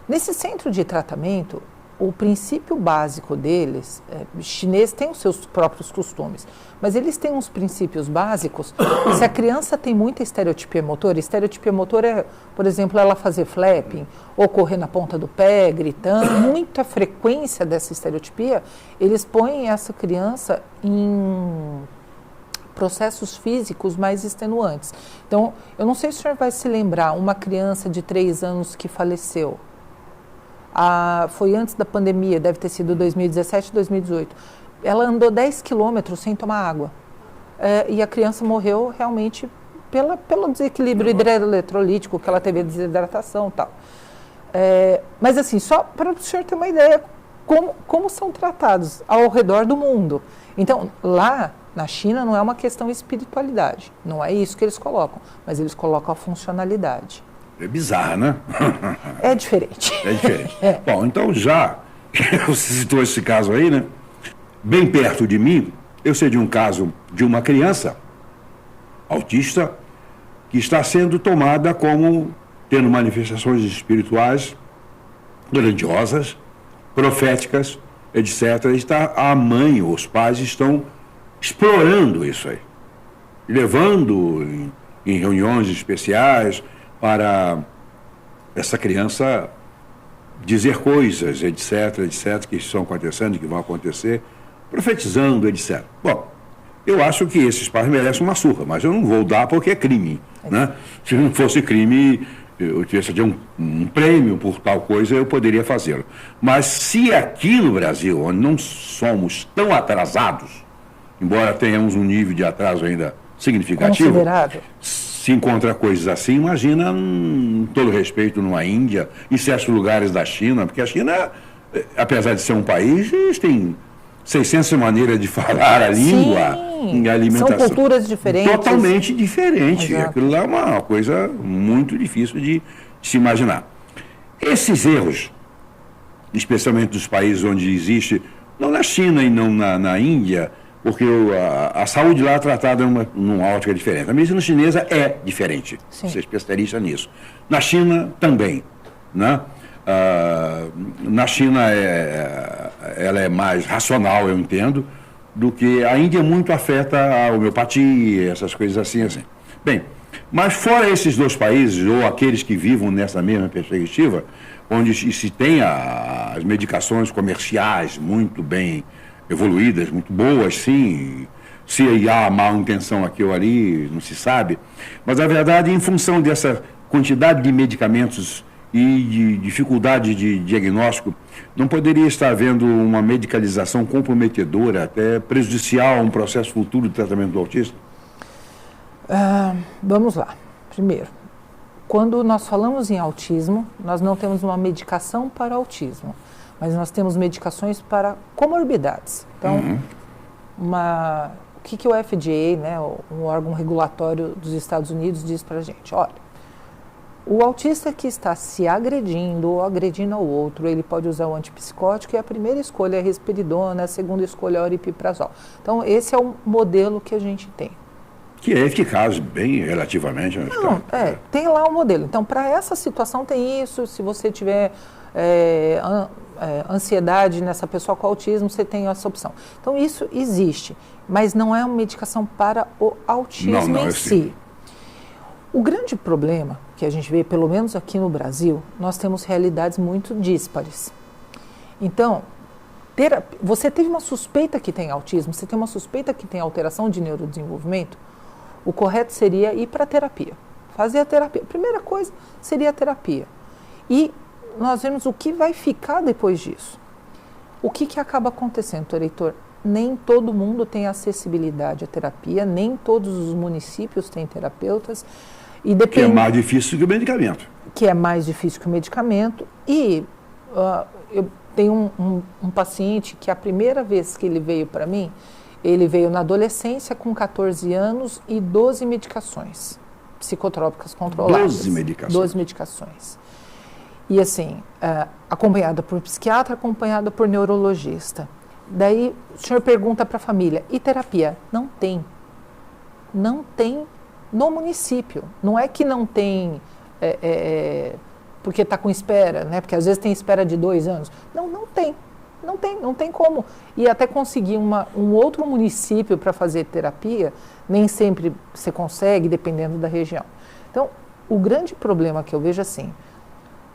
Nesse centro de tratamento, o princípio básico deles, o chinês tem os seus próprios costumes, mas eles têm uns princípios básicos. Se a criança tem muita estereotipia motora é, por exemplo, ela fazer flapping, ou correr na ponta do pé, gritando, muita frequência dessa estereotipia, eles põem essa criança em processos físicos mais extenuantes. Então, eu não sei se o senhor vai se lembrar, uma criança de 3 anos que faleceu, foi antes da pandemia, deve ter sido 2017, 2018. Ela andou 10 quilômetros sem tomar água. E a criança morreu realmente pelo desequilíbrio hidroeletrolítico, que ela teve desidratação e tal. Mas assim, só para o senhor ter uma ideia como são tratados ao redor do mundo. Então, lá na China não é uma questão de espiritualidade, não é isso que eles colocam, mas eles colocam a funcionalidade. É bizarro, né? É diferente. É diferente. Bom, então já, você citou esse caso aí, né? Bem perto de mim, eu sei de um caso de uma criança autista que está sendo tomada como tendo manifestações espirituais grandiosas, proféticas, etc. A mãe, os pais estão explorando isso aí, levando em reuniões especiais para essa criança dizer coisas, etc., que estão acontecendo, que vão acontecer, profetizando, etc. Bom, eu acho que esses pais merecem uma surra, mas eu não vou dar porque é crime, né? Se não fosse crime, eu tivesse um prêmio por tal coisa, eu poderia fazê-lo. Mas se aqui no Brasil, onde não somos tão atrasados, embora tenhamos um nível de atraso ainda significativo, considerável, se encontra coisas assim, imagina, com todo respeito, numa Índia, em certos lugares da China, porque a China, apesar de ser um país, tem 600 maneiras de falar a língua, sim, a alimentação. São culturas diferentes. Totalmente diferente. Exato. Aquilo lá é uma coisa muito difícil de se imaginar. Esses erros, especialmente dos países onde existe, não na China e não na Índia, porque a saúde lá é tratada numa ótica diferente. A medicina chinesa é diferente, sim. Você é especialista nisso. Na China também, né? Na China ela é mais racional, eu entendo, do que a Índia muito afeta a homeopatia, essas coisas assim. Bem, mas fora esses dois países, ou aqueles que vivam nessa mesma perspectiva, onde se tem as medicações comerciais muito bem evoluídas, muito boas, sim, se há má intenção aqui ou ali, não se sabe, mas a verdade, em função dessa quantidade de medicamentos e de dificuldade de diagnóstico, não poderia estar havendo uma medicalização comprometedora, até prejudicial a um processo futuro de tratamento do autismo? Vamos lá. Primeiro, quando nós falamos em autismo, nós não temos uma medicação para autismo, mas nós temos medicações para comorbidades. Então, o que o FDA, né, um órgão regulatório dos Estados Unidos, diz para a gente? Olha, O autista que está se agredindo ou agredindo ao outro, ele pode usar o antipsicótico e a primeira escolha é a risperidona, a segunda escolha é o aripiprazol. Então, esse é o modelo que a gente tem. Que é eficaz, bem relativamente. Não, tem lá o modelo. Então, para essa situação tem isso. Se você tiver ansiedade nessa pessoa com autismo, você tem essa opção. Então, isso existe, mas não é uma medicação para o autismo em si. O grande problema que a gente vê, pelo menos aqui no Brasil, nós temos realidades muito díspares. Então, você teve uma suspeita que tem autismo, você tem uma suspeita que tem alteração de neurodesenvolvimento, o correto seria ir para a terapia, fazer a terapia. A primeira coisa seria a terapia. E nós vemos o que vai ficar depois disso. O que acaba acontecendo, doutor Heitor? Nem todo mundo tem acessibilidade à terapia, nem todos os municípios têm terapeutas. E que é mais difícil que o medicamento. Que é mais difícil que o medicamento. E eu tenho um paciente que a primeira vez que ele veio para mim, ele veio na adolescência com 14 anos e 12 medicações psicotrópicas controladas. 12 medicações. 12 medicações. E assim, acompanhada por psiquiatra, acompanhada por neurologista. Daí o senhor pergunta para a família, e terapia? Não tem. Não tem no município. Não é que não tem porque está com espera, né? Porque às vezes tem espera de 2 anos. Não tem. Não tem como. E até conseguir um outro município para fazer terapia, nem sempre você consegue, dependendo da região. Então, o grande problema que eu vejo assim,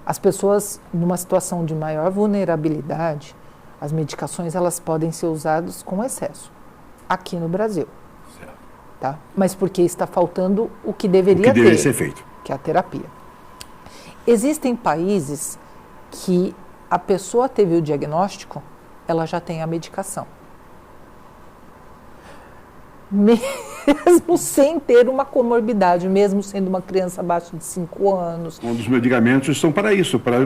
as pessoas numa situação de maior vulnerabilidade, as medicações elas podem ser usadas com excesso, aqui no Brasil. Certo. Tá? Mas porque está faltando o que deveria ter, ser feito, que é a terapia. Existem países que a pessoa teve o diagnóstico, ela já tem a medicação. Mesmo sem ter uma comorbidade, mesmo sendo uma criança abaixo de 5 anos. Um dos medicamentos são para isso, para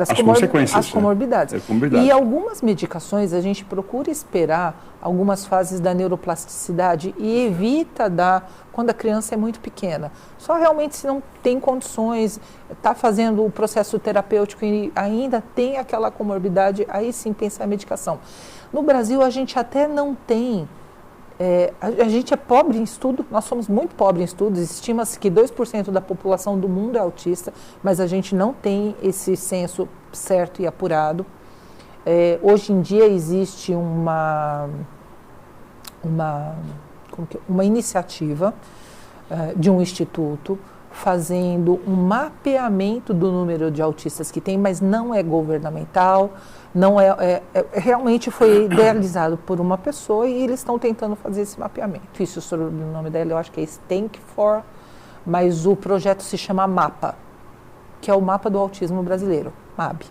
as consequências. As comorbidades. E algumas medicações a gente procura esperar algumas fases da neuroplasticidade e evita dar quando a criança é muito pequena. Só realmente se não tem condições, está fazendo o processo terapêutico e ainda tem aquela comorbidade, aí sim pensar em medicação. No Brasil a gente até não tem. A gente é pobre em estudo, nós somos muito pobres em estudos, estima-se que 2% da população do mundo é autista, mas a gente não tem esse censo certo e apurado. Hoje em dia existe uma iniciativa de um instituto fazendo um mapeamento do número de autistas que tem, mas não é governamental, realmente foi idealizado por uma pessoa e eles estão tentando fazer esse mapeamento. Difícil sobre o nome dela, eu acho que é Stank For, mas o projeto se chama MAPA, que é o Mapa do Autismo Brasileiro, MAB.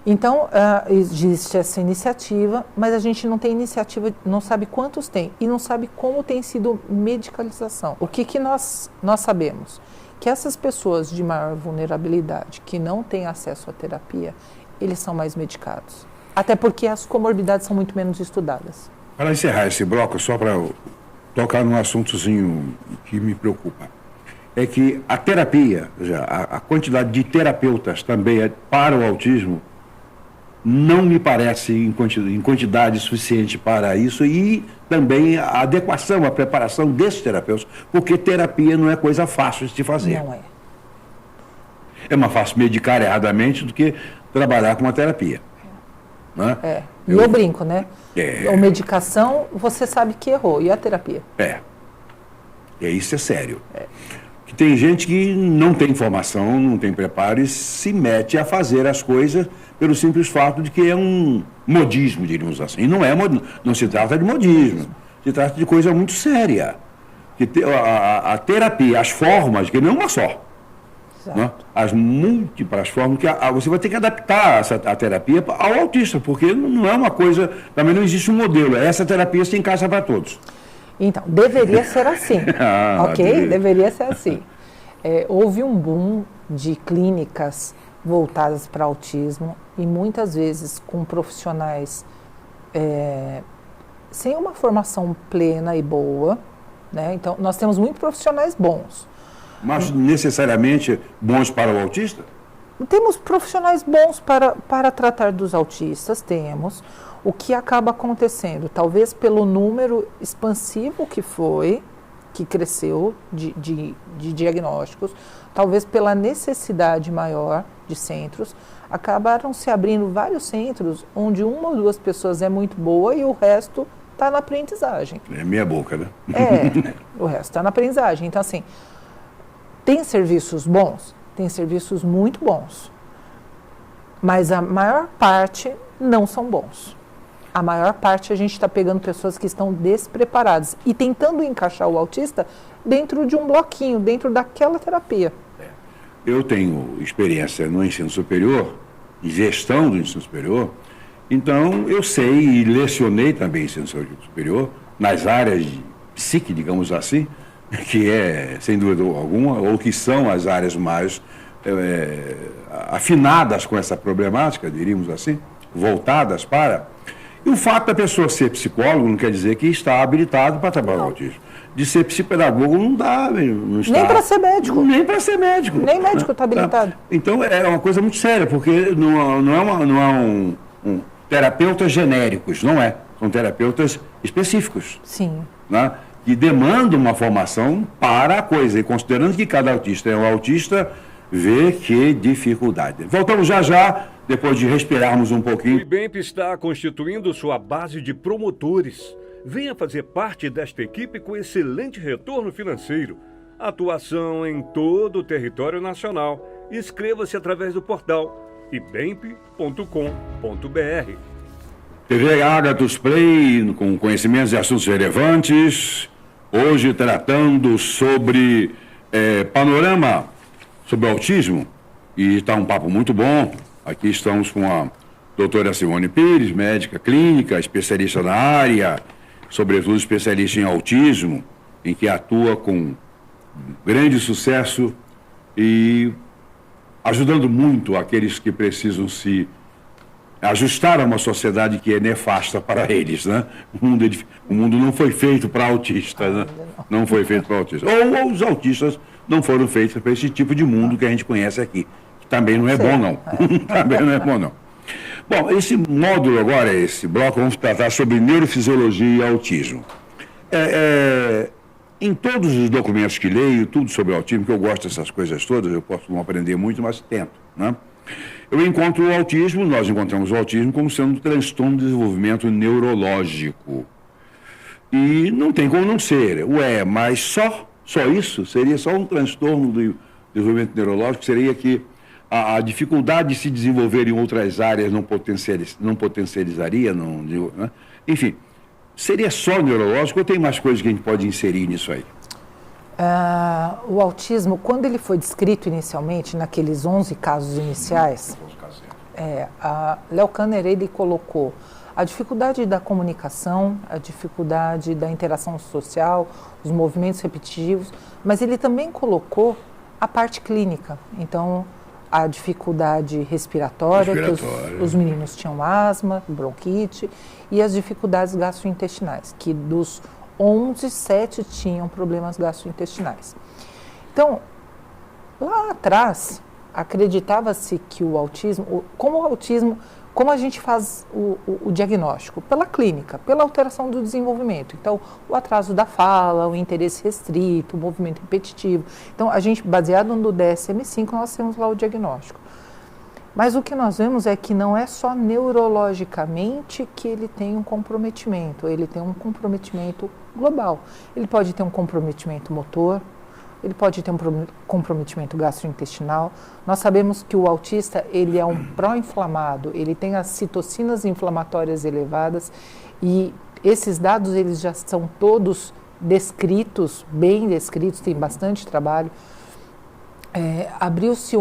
Então, existe essa iniciativa, mas a gente não tem iniciativa, não sabe quantos tem e não sabe como tem sido medicalização. O que nós sabemos? Que essas pessoas de maior vulnerabilidade, que não têm acesso à terapia, eles são mais medicados. Até porque as comorbidades são muito menos estudadas. Para encerrar esse bloco, só para tocar num assuntozinho que me preocupa, é que a terapia, a quantidade de terapeutas também para o autismo, não me parece em quantidade suficiente para isso e também a adequação, a preparação desses terapeutas, porque terapia não é coisa fácil de se fazer. Não é. É mais fácil medicar erradamente do que trabalhar com a terapia. Né? E eu brinco, né? A medicação, você sabe que errou, e a terapia? Isso é sério. Que tem gente que não tem formação, não tem preparo e se mete a fazer as coisas pelo simples fato de que é um modismo, diríamos assim. E não se trata de modismo, se trata de coisa muito séria. Que a terapia, as formas, que não é uma só. Né? As múltiplas formas que você vai ter que adaptar a terapia ao autista, porque não é uma coisa, também não existe um modelo, essa terapia se encaixa para todos. Então, deveria ser assim, ok? Deveria ser assim. Houve um boom de clínicas voltadas para autismo e muitas vezes com profissionais sem uma formação plena e boa, né? Então, nós temos muitos profissionais bons, Mas necessariamente bons para o autista? Temos profissionais bons para tratar dos autistas, temos. O que acaba acontecendo, talvez pelo número expansivo que cresceu de diagnósticos, talvez pela necessidade maior de centros, acabaram se abrindo vários centros onde uma ou duas pessoas é muito boa e o resto está na aprendizagem. É meia boca, né? O resto está na aprendizagem. Então, assim, tem serviços bons? Tem serviços muito bons, mas a maior parte não são bons. A maior parte a gente está pegando pessoas que estão despreparadas e tentando encaixar o autista dentro de um bloquinho, dentro daquela terapia. Eu tenho experiência no ensino superior, em gestão do ensino superior, então eu sei e lecionei também ensino superior nas áreas de psique, digamos assim, que é, sem dúvida alguma, ou que são as áreas mais afinadas com essa problemática, diríamos assim, voltadas para... E o fato da pessoa ser psicólogo não quer dizer que está habilitado para trabalhar no autismo. De ser psicopedagogo não dá, não está. Nem para ser médico. Nem para ser médico. Nem médico está habilitado. Então é uma coisa muito séria, porque não é um terapeutas genéricos, não é. São terapeutas específicos. Sim. Né? Que demandam uma formação para a coisa. E considerando que cada autista é um autista, vê que dificuldade. Voltamos já, depois de respirarmos um pouquinho. O IBEMP está constituindo sua base de promotores. Venha fazer parte desta equipe com excelente retorno financeiro. Atuação em todo o território nacional. Inscreva-se através do portal ibemp.com.br. TV Agathos Play, com conhecimentos e assuntos relevantes. Hoje tratando sobre panorama sobre autismo. E está um papo muito bom. Aqui estamos com a doutora Simone Pires, médica clínica, especialista na área, sobretudo especialista em autismo, em que atua com grande sucesso e ajudando muito aqueles que precisam se ajustar a uma sociedade que é nefasta para eles, né? O mundo não foi feito para autistas, né? Não foi feito para autistas. Ou os autistas não foram feitos para esse tipo de mundo que a gente conhece aqui. Que também não é bom, não. Também não é bom, não. Bom, esse módulo agora, esse bloco, vamos tratar sobre neurofisiologia e autismo. Em todos os documentos que leio, tudo sobre autismo, que eu gosto dessas coisas todas, eu posso não aprender muito, mas tento, né? Eu encontro o autismo, nós encontramos o autismo como sendo um transtorno de desenvolvimento neurológico. E não tem como não ser. Mas só isso? Seria só um transtorno de desenvolvimento neurológico? Seria que a dificuldade de se desenvolver em outras áreas não potencializaria? Né? Enfim, seria só neurológico ou tem mais coisas que a gente pode inserir nisso aí? O autismo, quando ele foi descrito inicialmente, naqueles 11 casos iniciais, Léo Kanner, ele colocou a dificuldade da comunicação, a dificuldade da interação social, os movimentos repetitivos, mas ele também colocou a parte clínica. Então, a dificuldade respiratória, que os meninos tinham asma, bronquite, e as dificuldades gastrointestinais, que dos 11, 7 tinham problemas gastrointestinais. Então, lá atrás, acreditava-se que o autismo, como a gente faz o diagnóstico? Pela clínica, pela alteração do desenvolvimento. Então, o atraso da fala, o interesse restrito, o movimento repetitivo. Então, a gente, baseado no DSM-5, nós temos lá o diagnóstico. Mas o que nós vemos é que não é só neurologicamente que ele tem um comprometimento, ele tem um comprometimento global. Ele pode ter um comprometimento motor, ele pode ter um comprometimento gastrointestinal. Nós sabemos que o autista, ele é um pró-inflamado, ele tem as citocinas inflamatórias elevadas e esses dados eles já são todos descritos, bem descritos, tem bastante trabalho. Abriu-se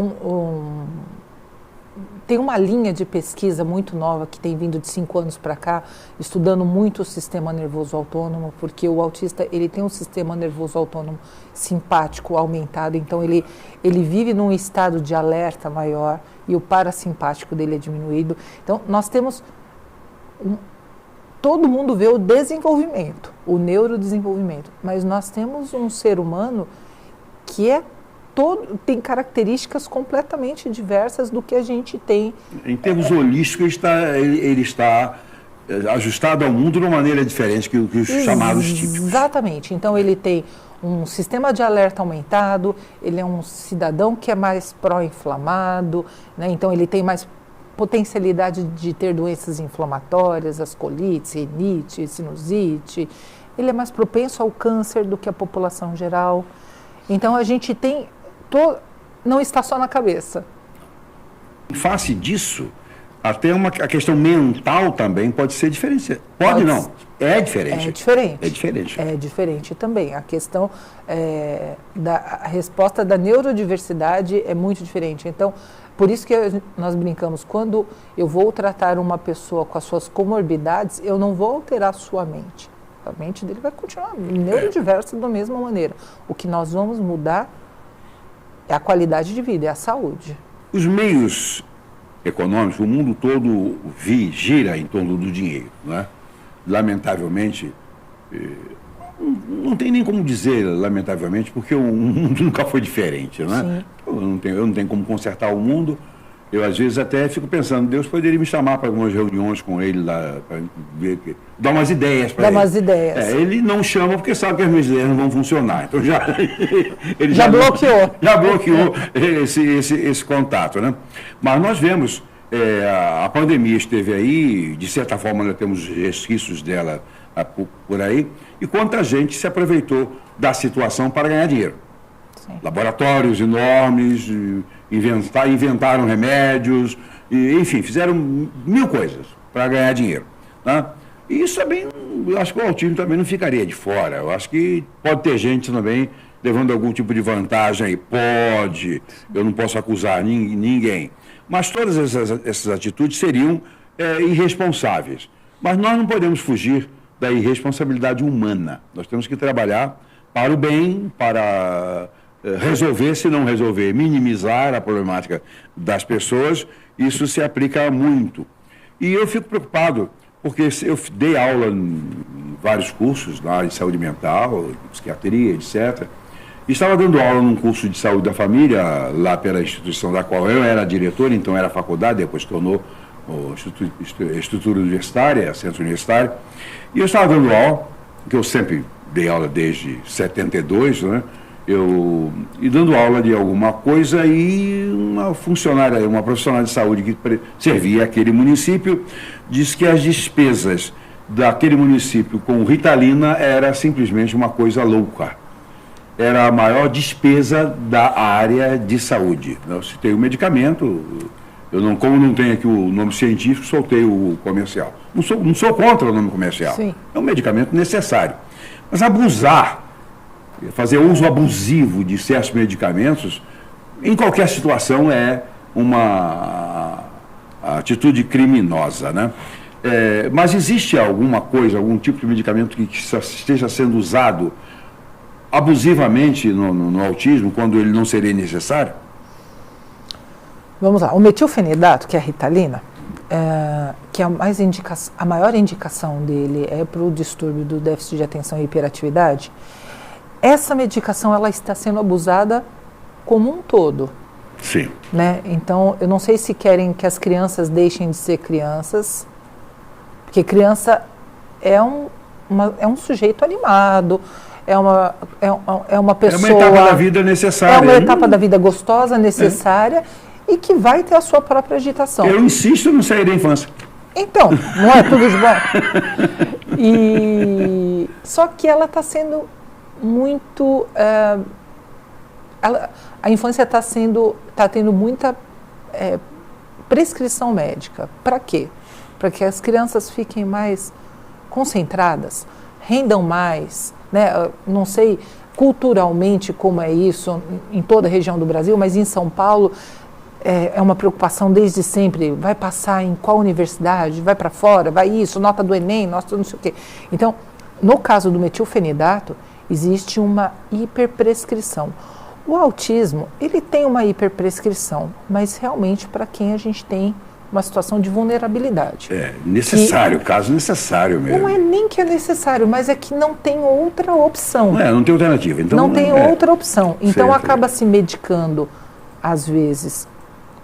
tem uma linha de pesquisa muito nova que tem vindo de 5 anos para cá, estudando muito o sistema nervoso autônomo, porque o autista ele tem um sistema nervoso autônomo simpático aumentado, então ele vive num estado de alerta maior e o parasimpático dele é diminuído. Então nós temos, todo mundo vê o desenvolvimento, o neurodesenvolvimento, mas nós temos um ser humano que é tem características completamente diversas do que a gente tem. Em termos holísticos, ele está ajustado ao mundo de uma maneira diferente que os chamados típicos. Exatamente. Então, ele tem um sistema de alerta aumentado, ele é um cidadão que é mais pró-inflamado, né? Então ele tem mais potencialidade de ter doenças inflamatórias, as colites, rinite, sinusite. Ele é mais propenso ao câncer do que a população geral. Então a gente tem, não está só na cabeça. Em face disso, até a questão mental também pode ser diferente. Pode não, é diferente. É diferente. É diferente. É diferente também. A questão a resposta da neurodiversidade é muito diferente. Então, por isso que nós brincamos, quando eu vou tratar uma pessoa com as suas comorbidades, eu não vou alterar a sua mente. A mente dele vai continuar neurodiversa da mesma maneira. O que nós vamos mudar é a qualidade de vida, é a saúde. Os meios econômicos, o mundo todo gira em torno do dinheiro, né? Lamentavelmente, não tem nem como dizer lamentavelmente, porque o mundo nunca foi diferente, né? Eu não tenho como consertar o mundo. Eu, às vezes, até fico pensando, Deus poderia me chamar para algumas reuniões com ele lá, para dar umas ideias para ele. Dar umas ideias. Ele não chama porque sabe que as minhas ideias não vão funcionar. Então, ele já bloqueou. Já bloqueou esse contato, né? Mas nós vemos, a pandemia esteve aí, de certa forma nós temos resquícios dela por aí, e quanta gente se aproveitou da situação para ganhar dinheiro. Sim. Laboratórios enormes, inventaram remédios, enfim, fizeram mil coisas para ganhar dinheiro. Né? E isso também, eu acho que o autismo também não ficaria de fora. Eu acho que pode ter gente também levando algum tipo de vantagem aí. Pode, eu não posso acusar ninguém. Mas todas essas atitudes seriam irresponsáveis. Mas nós não podemos fugir da irresponsabilidade humana. Nós temos que trabalhar para o bem, para resolver, se não resolver, minimizar a problemática das pessoas. Isso se aplica muito. E eu fico preocupado, porque eu dei aula em vários cursos na área de saúde mental, psiquiatria, etc. E estava dando aula num curso de saúde da família, lá pela instituição da qual eu era diretor, então era faculdade, depois tornou estrutura universitária, centro universitário. E eu estava dando aula, que eu sempre dei aula desde 72, né? E dando aula de alguma coisa, e uma funcionária, uma profissional de saúde que servia aquele município, disse que as despesas daquele município com Ritalina era simplesmente uma coisa louca. Era a maior despesa da área de saúde. Eu citei o medicamento, como não tenho aqui o nome científico, soltei o comercial. Não sou contra o nome comercial. Sim. É um medicamento necessário. Mas abusar, fazer uso abusivo de certos medicamentos, em qualquer situação é uma atitude criminosa, né? Mas existe alguma coisa, algum tipo de medicamento que esteja sendo usado abusivamente no autismo, quando ele não seria necessário? Vamos lá, o metilfenidato, que é a Ritalina, que a maior indicação dele é para o distúrbio do déficit de atenção e hiperatividade. Essa medicação ela está sendo abusada como um todo. Sim. Né? Então, eu não sei se querem que as crianças deixem de ser crianças, porque criança é um sujeito animado, é uma pessoa... É uma etapa da vida necessária. É uma etapa da vida gostosa, necessária, e que vai ter a sua própria agitação. Eu insisto no sair da infância. Então, não é tudo de bom? Só que ela está sendo muito... a infância está tendo muita prescrição médica. Para quê? Para que as crianças fiquem mais concentradas, rendam mais, né? Não sei culturalmente como é isso em toda a região do Brasil, mas em São Paulo é uma preocupação desde sempre. Vai passar em qual universidade? Vai para fora? Vai isso? Nota do Enem? Nota não sei o quê. Então, no caso do metilfenidato, existe uma hiperprescrição. O autismo, ele tem uma hiperprescrição, mas realmente para quem a gente tem uma situação de vulnerabilidade. Necessário, caso necessário mesmo. Não é nem que é necessário, mas é que não tem outra opção. Não tem alternativa. Então, não tem outra opção. Então certo. acaba se medicando, às vezes,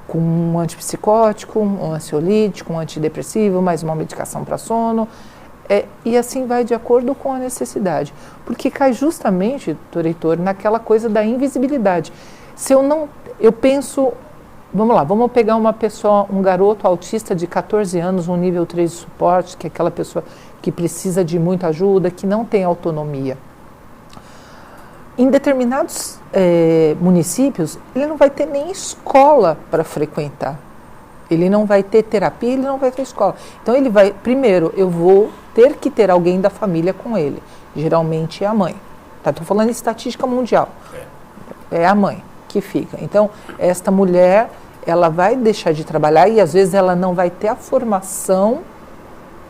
com um antipsicótico, um ansiolítico, um antidepressivo, mais uma medicação para sono. E assim vai de acordo com a necessidade. Porque cai justamente, doutor Heitor, naquela coisa da invisibilidade. Se eu penso, vamos lá, vamos pegar uma pessoa, um garoto autista de 14 anos, um nível 3 de suporte, que é aquela pessoa que precisa de muita ajuda, que não tem autonomia. Em determinados municípios, ele não vai ter nem escola para frequentar. Ele não vai ter terapia, ele não vai ter escola. Então ele vai, primeiro, eu vou ter que ter alguém da família com ele. Geralmente é a mãe. Estou falando em estatística mundial. É a mãe que fica. Então, esta mulher, ela vai deixar de trabalhar e às vezes ela não vai ter a formação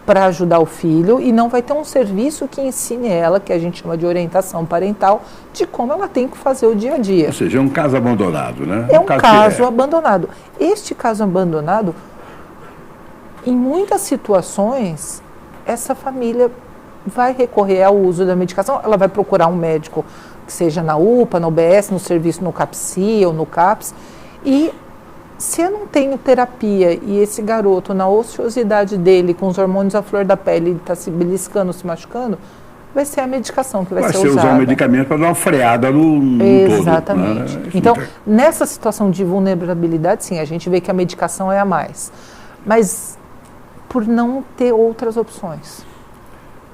para ajudar o filho e não vai ter um serviço que ensine ela, que a gente chama de orientação parental, de como ela tem que fazer o dia a dia. Ou seja, é um caso abandonado, né? É um caso abandonado. Este caso abandonado, em muitas situações, essa família vai recorrer ao uso da medicação, ela vai procurar um médico que seja na UPA, na UBS, no serviço no CAPSI ou no CAPS, e se eu não tenho terapia e esse garoto, na ociosidade dele, com os hormônios à flor da pele, ele está se beliscando, se machucando, vai ser a medicação que vai ser usada. Vai ser usar um medicamento para dar uma freada no Exatamente. todo. Né? Então, nessa situação de vulnerabilidade, sim, a gente vê que a medicação é a mais. Mas por não ter outras opções.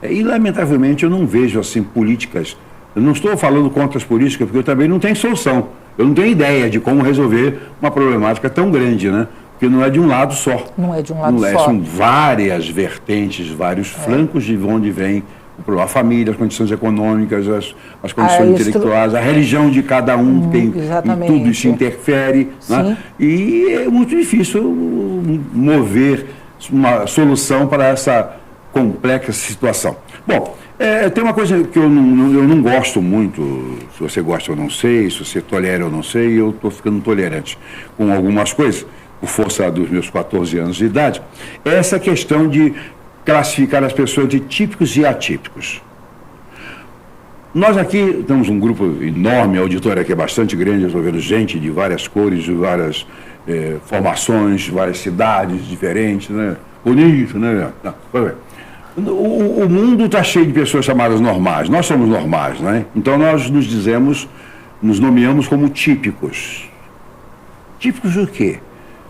E, lamentavelmente, eu não vejo, assim, políticas. Eu não estou falando contra as políticas, porque eu também não tenho solução. Eu não tenho ideia de como resolver uma problemática tão grande, né? Porque não é de um lado só. Não é de um lado só. São várias vertentes, vários flancos de onde vem o problema. A família, as condições econômicas, as condições intelectuais, a religião de cada um, tem tudo isso interfere. Né? E é muito difícil mover uma solução para essa complexa situação. Bom, tem uma coisa que eu não gosto muito, se você gosta eu não sei, se você tolera eu não sei, eu estou ficando tolerante com algumas coisas, por força dos meus 14 anos de idade, é essa questão de classificar as pessoas de típicos e atípicos. Nós aqui temos um grupo enorme, a auditória aqui é bastante grande, eu estou vendo gente de várias cores, de várias formações, de várias cidades diferentes, né? Bonito, né? O mundo está cheio de pessoas chamadas normais. Nós somos normais, né? Então nós nos nomeamos como típicos. Típicos do quê?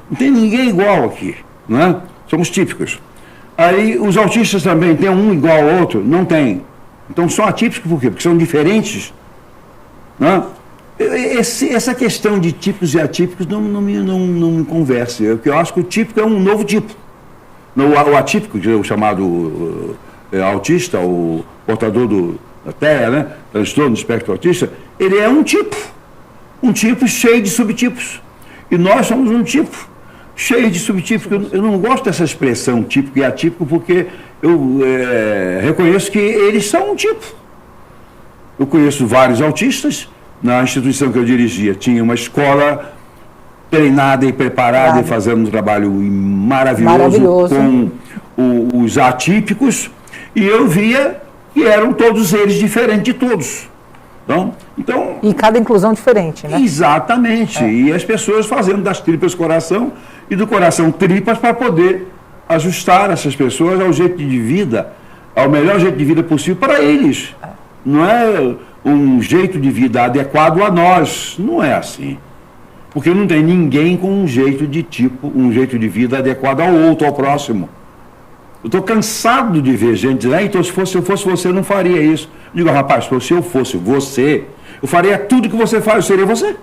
Não tem ninguém igual aqui, né? Somos típicos. Aí os autistas também, tem um igual ao outro? Não tem. Então são atípicos por quê? Porque são diferentes, né? Essa questão de típicos e atípicos não me conversa. Eu acho que o típico é um novo tipo. O atípico, que é o chamado autista, o portador da TEA, né? Transtorno do espectro autista, ele é um tipo cheio de subtipos. E nós somos um tipo cheio de subtipos. Eu não gosto dessa expressão típico e atípico, porque eu reconheço que eles são um tipo. Eu conheço vários autistas. Na instituição que eu dirigia, tinha uma escola treinada e preparada e fazendo um trabalho maravilhoso. Com os atípicos, e eu via que eram todos eles diferentes de todos. Então, e cada inclusão diferente, né? Exatamente. E as pessoas fazendo das tripas coração e do coração tripas para poder ajustar essas pessoas ao jeito de vida, ao melhor jeito de vida possível para eles. Não é um jeito de vida adequado a nós. Não é assim. Porque não tem ninguém com um jeito de vida adequado ao outro, ao próximo. Eu estou cansado de ver gente dizer, então se eu fosse você, eu não faria isso. Eu digo, rapaz, se eu fosse você, eu faria tudo que você faz, eu seria você.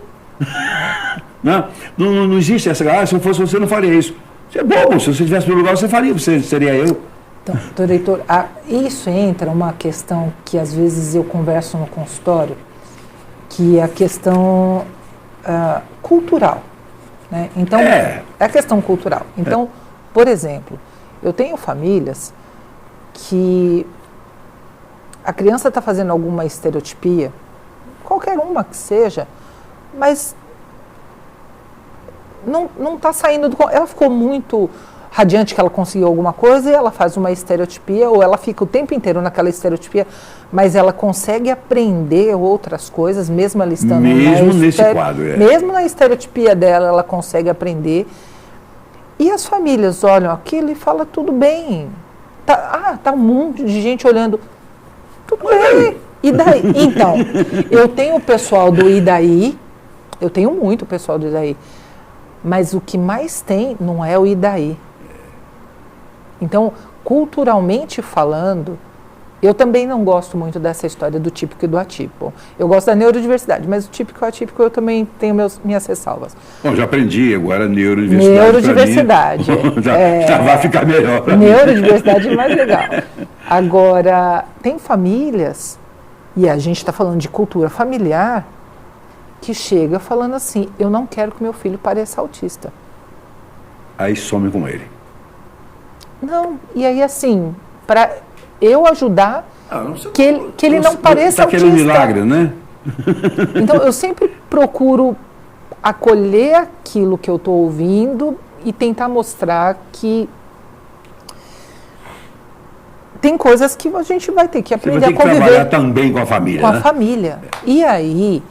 Não existe essa, se eu fosse você, eu não faria isso. Você é bobo, se você estivesse no meu lugar, você faria, você seria eu. Então, doutor Heitor, isso entra uma questão que às vezes eu converso no consultório, que é a questão cultural. Né? Então, é a questão cultural. Então, por exemplo, eu tenho famílias que a criança está fazendo alguma estereotipia, qualquer uma que seja, mas não está saindo ela ficou muito radiante que ela conseguiu alguma coisa e ela faz uma estereotipia, ou ela fica o tempo inteiro naquela estereotipia, mas ela consegue aprender outras coisas, mesmo ela estando mesmo nesse quadro. Mesmo na estereotipia dela, ela consegue aprender. E as famílias olham aquilo e falam, tudo bem. Tá um monte de gente olhando. Tudo bem. E daí? Então, eu tenho o pessoal do E daí, eu tenho muito pessoal do E daí, mas o que mais tem não é o E daí. Então, culturalmente falando, eu também não gosto muito dessa história do típico e do atípico. Eu gosto da neurodiversidade, mas o típico e o atípico eu também tenho minhas ressalvas. Bom, já aprendi agora neurodiversidade. Neurodiversidade. Já vai ficar melhor. Neurodiversidade é mais legal. Agora, tem famílias, e a gente está falando de cultura familiar, que chega falando assim, eu não quero que meu filho pareça autista. Aí some com ele. Não, e aí assim, para eu ajudar que ele não pareça autista. Tá querendo milagre, né? Então, eu sempre procuro acolher aquilo que eu estou ouvindo e tentar mostrar que tem coisas que a gente vai ter que aprender a conviver. Você vai ter que trabalhar também com a família, Com a família. E aí,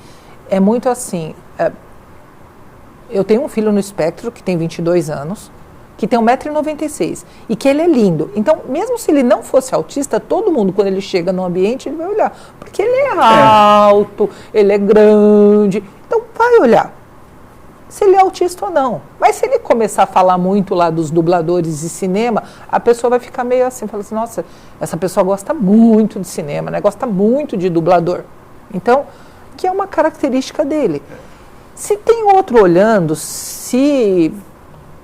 é muito assim, eu tenho um filho no espectro que tem 22 anos, que tem 1,96 m e que ele é lindo. Então, mesmo se ele não fosse autista, todo mundo, quando ele chega no ambiente, ele vai olhar. Porque ele é alto, ele é grande. Então, vai olhar se ele é autista ou não. Mas se ele começar a falar muito lá dos dubladores de cinema, a pessoa vai ficar meio assim, fala assim, nossa, essa pessoa gosta muito de cinema, né? Gosta muito de dublador. Então, que é uma característica dele. Se tem outro olhando, se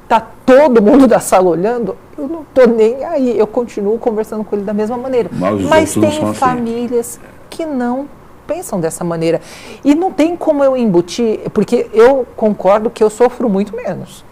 tá todo mundo da sala olhando, eu não tô nem aí, eu continuo conversando com ele da mesma maneira. Mas tem famílias que não pensam dessa maneira. E não tem como eu embutir, porque eu concordo que eu sofro muito menos,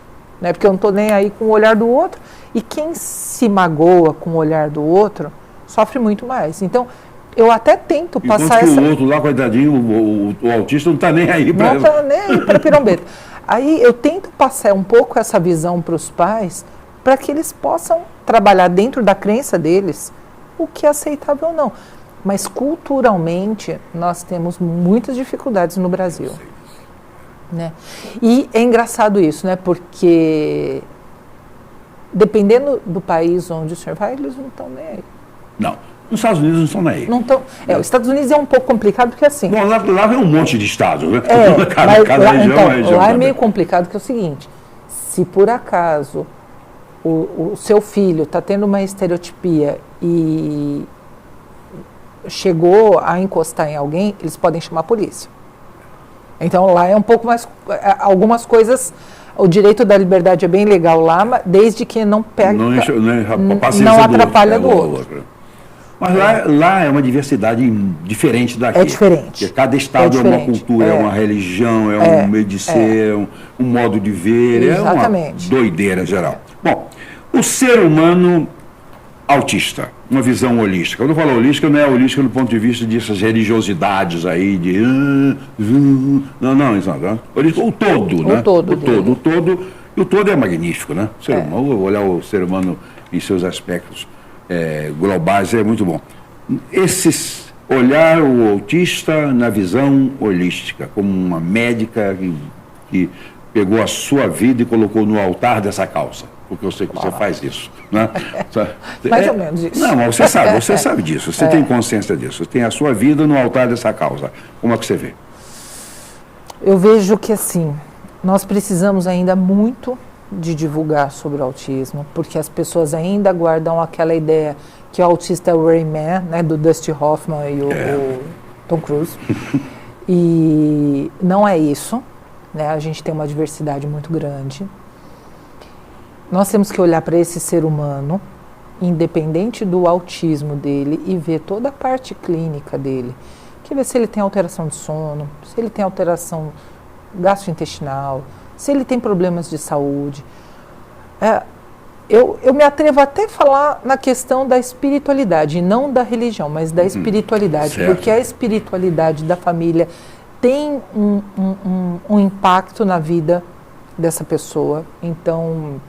né? Porque eu não tô nem aí com o olhar do outro, e quem se magoa com o olhar do outro, sofre muito mais. Então, eu até tento passar essa... o outro lá, coitadinho, o autista não está nem aí para... Não está nem aí para pirombeta. Aí eu tento passar um pouco essa visão para os pais, para que eles possam trabalhar dentro da crença deles o que é aceitável ou não. Mas culturalmente nós temos muitas dificuldades no Brasil, né? E é engraçado isso, né? Porque dependendo do país onde o senhor vai, eles não estão nem aí. Não. Os Estados Unidos não estão nem aí. Não tão, os Estados Unidos é um pouco complicado porque assim... Bom, lá vem um monte de estados, né? Cada região lá é meio complicado, que é o seguinte, se por acaso o seu filho está tendo uma estereotipia e chegou a encostar em alguém, eles podem chamar a polícia. Então lá é um pouco mais... Algumas coisas... O direito da liberdade é bem legal lá, desde que não pega... Não atrapalha do outro. Mas lá é uma diversidade diferente daqui. É diferente. Porque cada estado é uma cultura, é uma religião, é um meio de ser, um modo de ver, exatamente. É uma doideira geral. Bom, o ser humano autista, uma visão holística. Quando eu falo holística, não é holística do ponto de vista dessas religiosidades aí, de... Não, isso não. O todo, né? O todo é magnífico, né? O ser humano, olhar o ser humano em seus aspectos globais é muito bom. Olhar o autista na visão holística, como uma médica que pegou a sua vida e colocou no altar dessa causa, porque eu sei que você faz isso, né? Mais ou menos isso. Não, mas você sabe disso, você tem consciência disso, você tem a sua vida no altar dessa causa. Como é que você vê? Eu vejo que assim, nós precisamos ainda muito de divulgar sobre o autismo, porque as pessoas ainda guardam aquela ideia que o autista é o Rayman, né, do Dustin Hoffman e o Tom Cruise. E não é isso, né? A gente tem uma diversidade muito grande. Nós temos que olhar para esse ser humano, independente do autismo dele, e ver toda a parte clínica dele. Que ver se ele tem alteração de sono, se ele tem alteração gastrointestinal, se ele tem problemas de saúde. Eu me atrevo até a falar na questão da espiritualidade, não da religião, mas da espiritualidade, porque a espiritualidade da família tem um impacto na vida dessa pessoa. Então,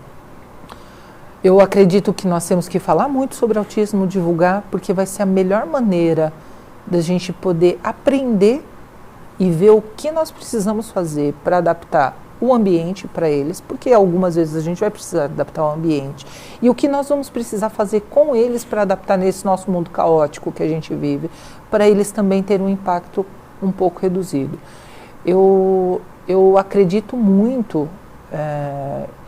eu acredito que nós temos que falar muito sobre autismo, divulgar, porque vai ser a melhor maneira da gente poder aprender e ver o que nós precisamos fazer para adaptar o ambiente para eles, porque algumas vezes a gente vai precisar adaptar o ambiente, e o que nós vamos precisar fazer com eles para adaptar nesse nosso mundo caótico que a gente vive, para eles também terem um impacto um pouco reduzido. Eu acredito muito,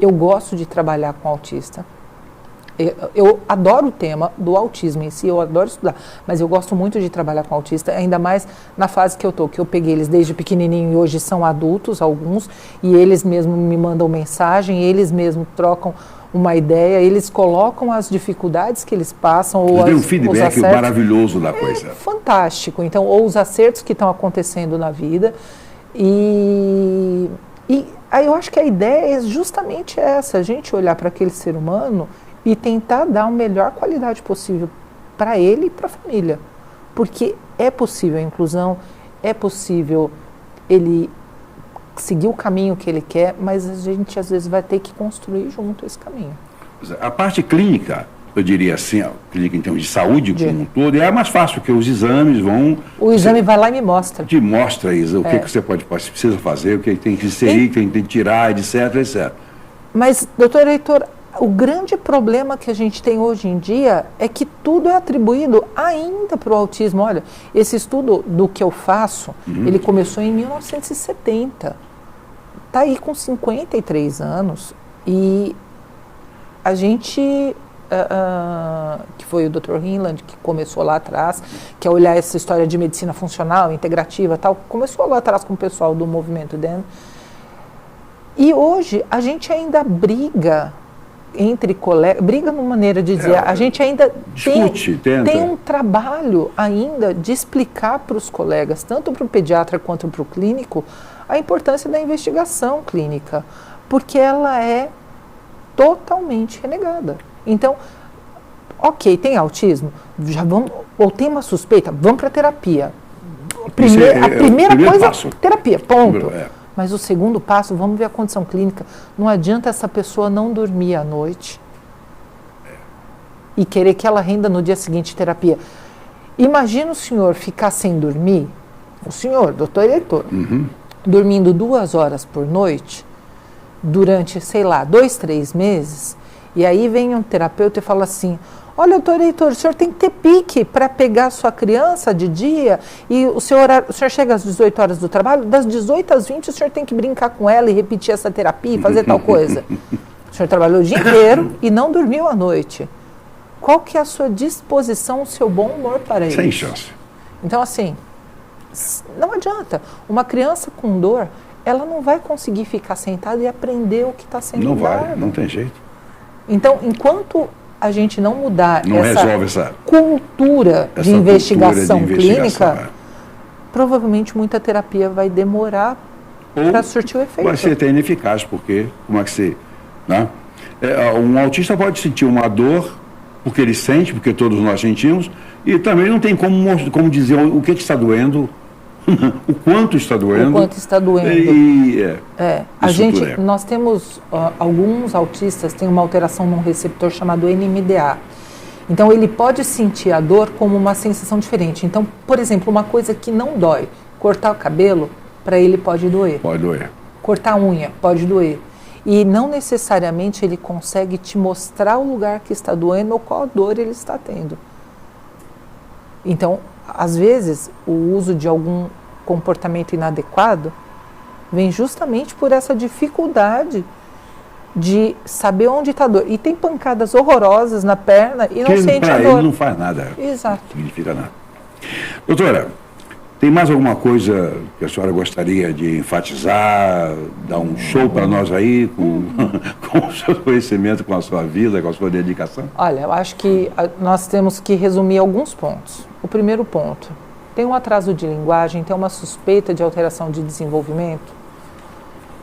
eu gosto de trabalhar com autista. Eu adoro o tema do autismo em si, eu adoro estudar, mas eu gosto muito de trabalhar com autista, ainda mais na fase que eu peguei eles desde pequenininho e hoje são adultos, alguns, e eles mesmos me mandam mensagem, eles mesmos trocam uma ideia, eles colocam as dificuldades que eles passam, ou tem um feedback maravilhoso da coisa. Fantástico, então, ou os acertos que estão acontecendo na vida, e aí eu acho que a ideia é justamente essa, a gente olhar para aquele ser humano e tentar dar a melhor qualidade possível para ele e para a família. Porque é possível a inclusão, é possível ele seguir o caminho que ele quer, mas a gente às vezes vai ter que construir junto esse caminho. A parte clínica, eu diria assim, a clínica em termos de saúde como um todo, é mais fácil, porque os exames vão... O exame vai lá e me mostra. Te mostra, Isa, o que você precisa fazer, o que tem que inserir, o que tem que tirar, etc, etc. Mas, doutor Heitor, o grande problema que a gente tem hoje em dia é que tudo é atribuído ainda para o autismo. Olha, esse estudo do que eu faço, ele começou em 1970. Está aí com 53 anos e a gente, que foi o Dr. Hinland, que começou lá atrás, que é olhar essa história de medicina funcional, integrativa e tal, começou lá atrás com o pessoal do movimento DEN. E hoje a gente ainda briga entre colegas, briga numa maneira de dizer, a gente ainda tem um trabalho ainda de explicar para os colegas, tanto para o pediatra quanto para o clínico, a importância da investigação clínica, porque ela é totalmente renegada. Então, ok, tem autismo, já vamos, ou tem uma suspeita, vamos para a terapia. A primeira coisa, passo. Terapia, ponto. Mas o segundo passo, vamos ver a condição clínica. Não adianta essa pessoa não dormir à noite e querer que ela renda no dia seguinte terapia. Imagina o senhor ficar sem dormir, o senhor, doutor Heitor, dormindo 2 horas por noite, durante, sei lá, 2, 3 meses, e aí vem um terapeuta e fala assim, olha, doutor Heitor, o senhor tem que ter pique para pegar a sua criança de dia e o senhor chega às 18 horas do trabalho, das 18 às 20 o senhor tem que brincar com ela e repetir essa terapia e fazer tal coisa. O senhor trabalhou o dia inteiro e não dormiu à noite. Qual que é a sua disposição, o seu bom humor para isso? Sem chance. Então, assim, não adianta. Uma criança com dor, ela não vai conseguir ficar sentada e aprender o que está sendo dado. Não vai, não tem jeito. Então, enquanto a gente não mudar essa cultura de investigação clínica, provavelmente muita terapia vai demorar para surtir o efeito. Vai ser até ineficaz, porque como é que se... Né? Um autista pode sentir uma dor, porque ele sente, porque todos nós sentimos, e também não tem como dizer o que está doendo, o quanto está doendo. O quanto está doendo. Nós temos, alguns autistas têm uma alteração num receptor chamado NMDA. Então, ele pode sentir a dor como uma sensação diferente. Então, por exemplo, uma coisa que não dói, cortar o cabelo, para ele pode doer. Pode doer. Cortar a unha, pode doer. E não necessariamente ele consegue te mostrar o lugar que está doendo ou qual dor ele está tendo. Então, às vezes, o uso de algum comportamento inadequado vem justamente por essa dificuldade de saber onde está a dor. E tem pancadas horrorosas na perna e não sente a dor. Ele não faz nada. Exato. Não significa nada. Doutora, tem mais alguma coisa que a senhora gostaria de enfatizar, dar um show para nós aí, com o seu conhecimento, com a sua vida, com a sua dedicação? Olha, eu acho que nós temos que resumir alguns pontos. O primeiro ponto, tem um atraso de linguagem, tem uma suspeita de alteração de desenvolvimento,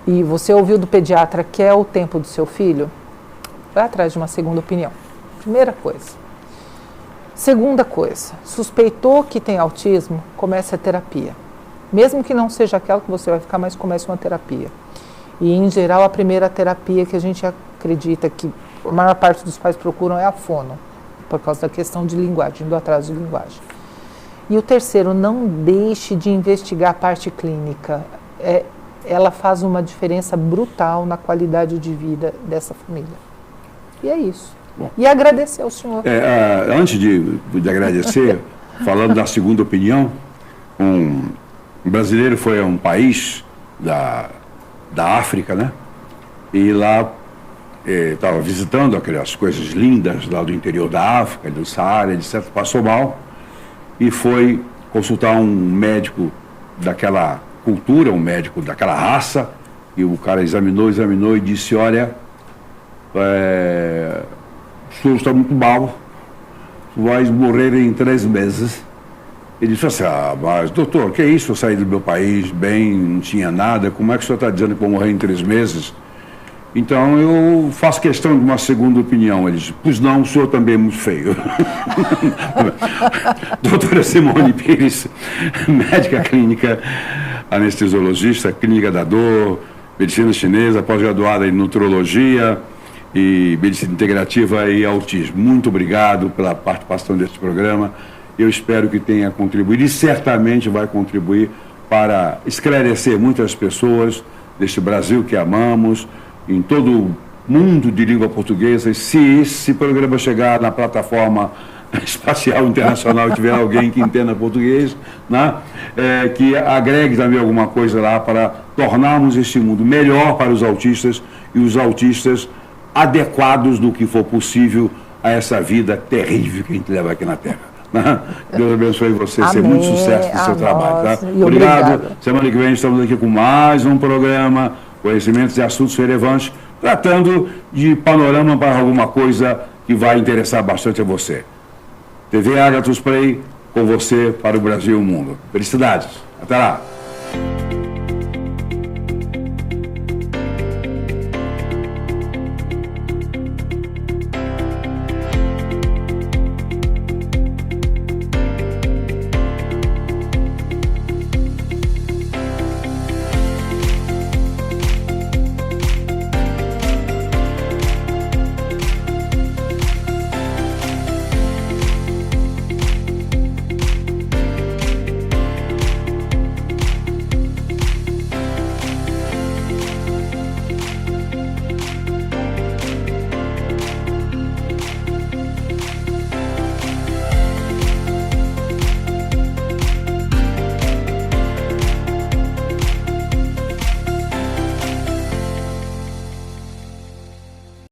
e você ouviu do pediatra que é o tempo do seu filho, vai atrás de uma segunda opinião. Primeira coisa. Segunda coisa, suspeitou que tem autismo, comece a terapia. Mesmo que não seja aquela que você vai ficar, mas comece uma terapia. E, em geral, a primeira terapia que a gente acredita que a maior parte dos pais procuram é a fono, por causa da questão de linguagem, do atraso de linguagem. E o terceiro, não deixe de investigar a parte clínica. Ela faz uma diferença brutal na qualidade de vida dessa família. E é isso. Bom, e agradecer ao senhor. Antes de agradecer, falando da segunda opinião, um brasileiro foi a um país da África, né? E lá estava visitando aquelas coisas lindas lá do interior da África, do Saara, etc. Passou mal e foi consultar um médico daquela cultura, um médico daquela raça, e o cara examinou e disse: olha, o senhor está muito mal, vai morrer em 3 meses. Ele disse assim: mas doutor, que é isso? Eu saí do meu país bem, não tinha nada, como é que o senhor está dizendo que vou morrer em 3 meses? Então eu faço questão de uma segunda opinião. Ele disse: pois não, o senhor também é muito feio. Doutora Simone Pires, médica clínica, anestesiologista, clínica da dor, medicina chinesa, pós-graduada em nutrologia e medicina integrativa e autismo. Muito obrigado pela participação deste programa. Eu espero que tenha contribuído e certamente vai contribuir para esclarecer muitas pessoas deste Brasil que amamos, em todo o mundo de língua portuguesa. E se esse programa chegar na plataforma espacial internacional e tiver alguém que entenda português, né, que agregue também alguma coisa lá para tornarmos este mundo melhor para os autistas e os autistas adequados do que for possível a essa vida terrível que a gente leva aqui na Terra. Deus abençoe você, ser muito sucesso no seu trabalho. Tá? Obrigado. Semana que vem estamos aqui com mais um programa, Conhecimentos e Assuntos Relevantes, tratando de panorama para alguma coisa que vai interessar bastante a você. TV Agathos Play, com você para o Brasil e o mundo. Felicidades. Até lá.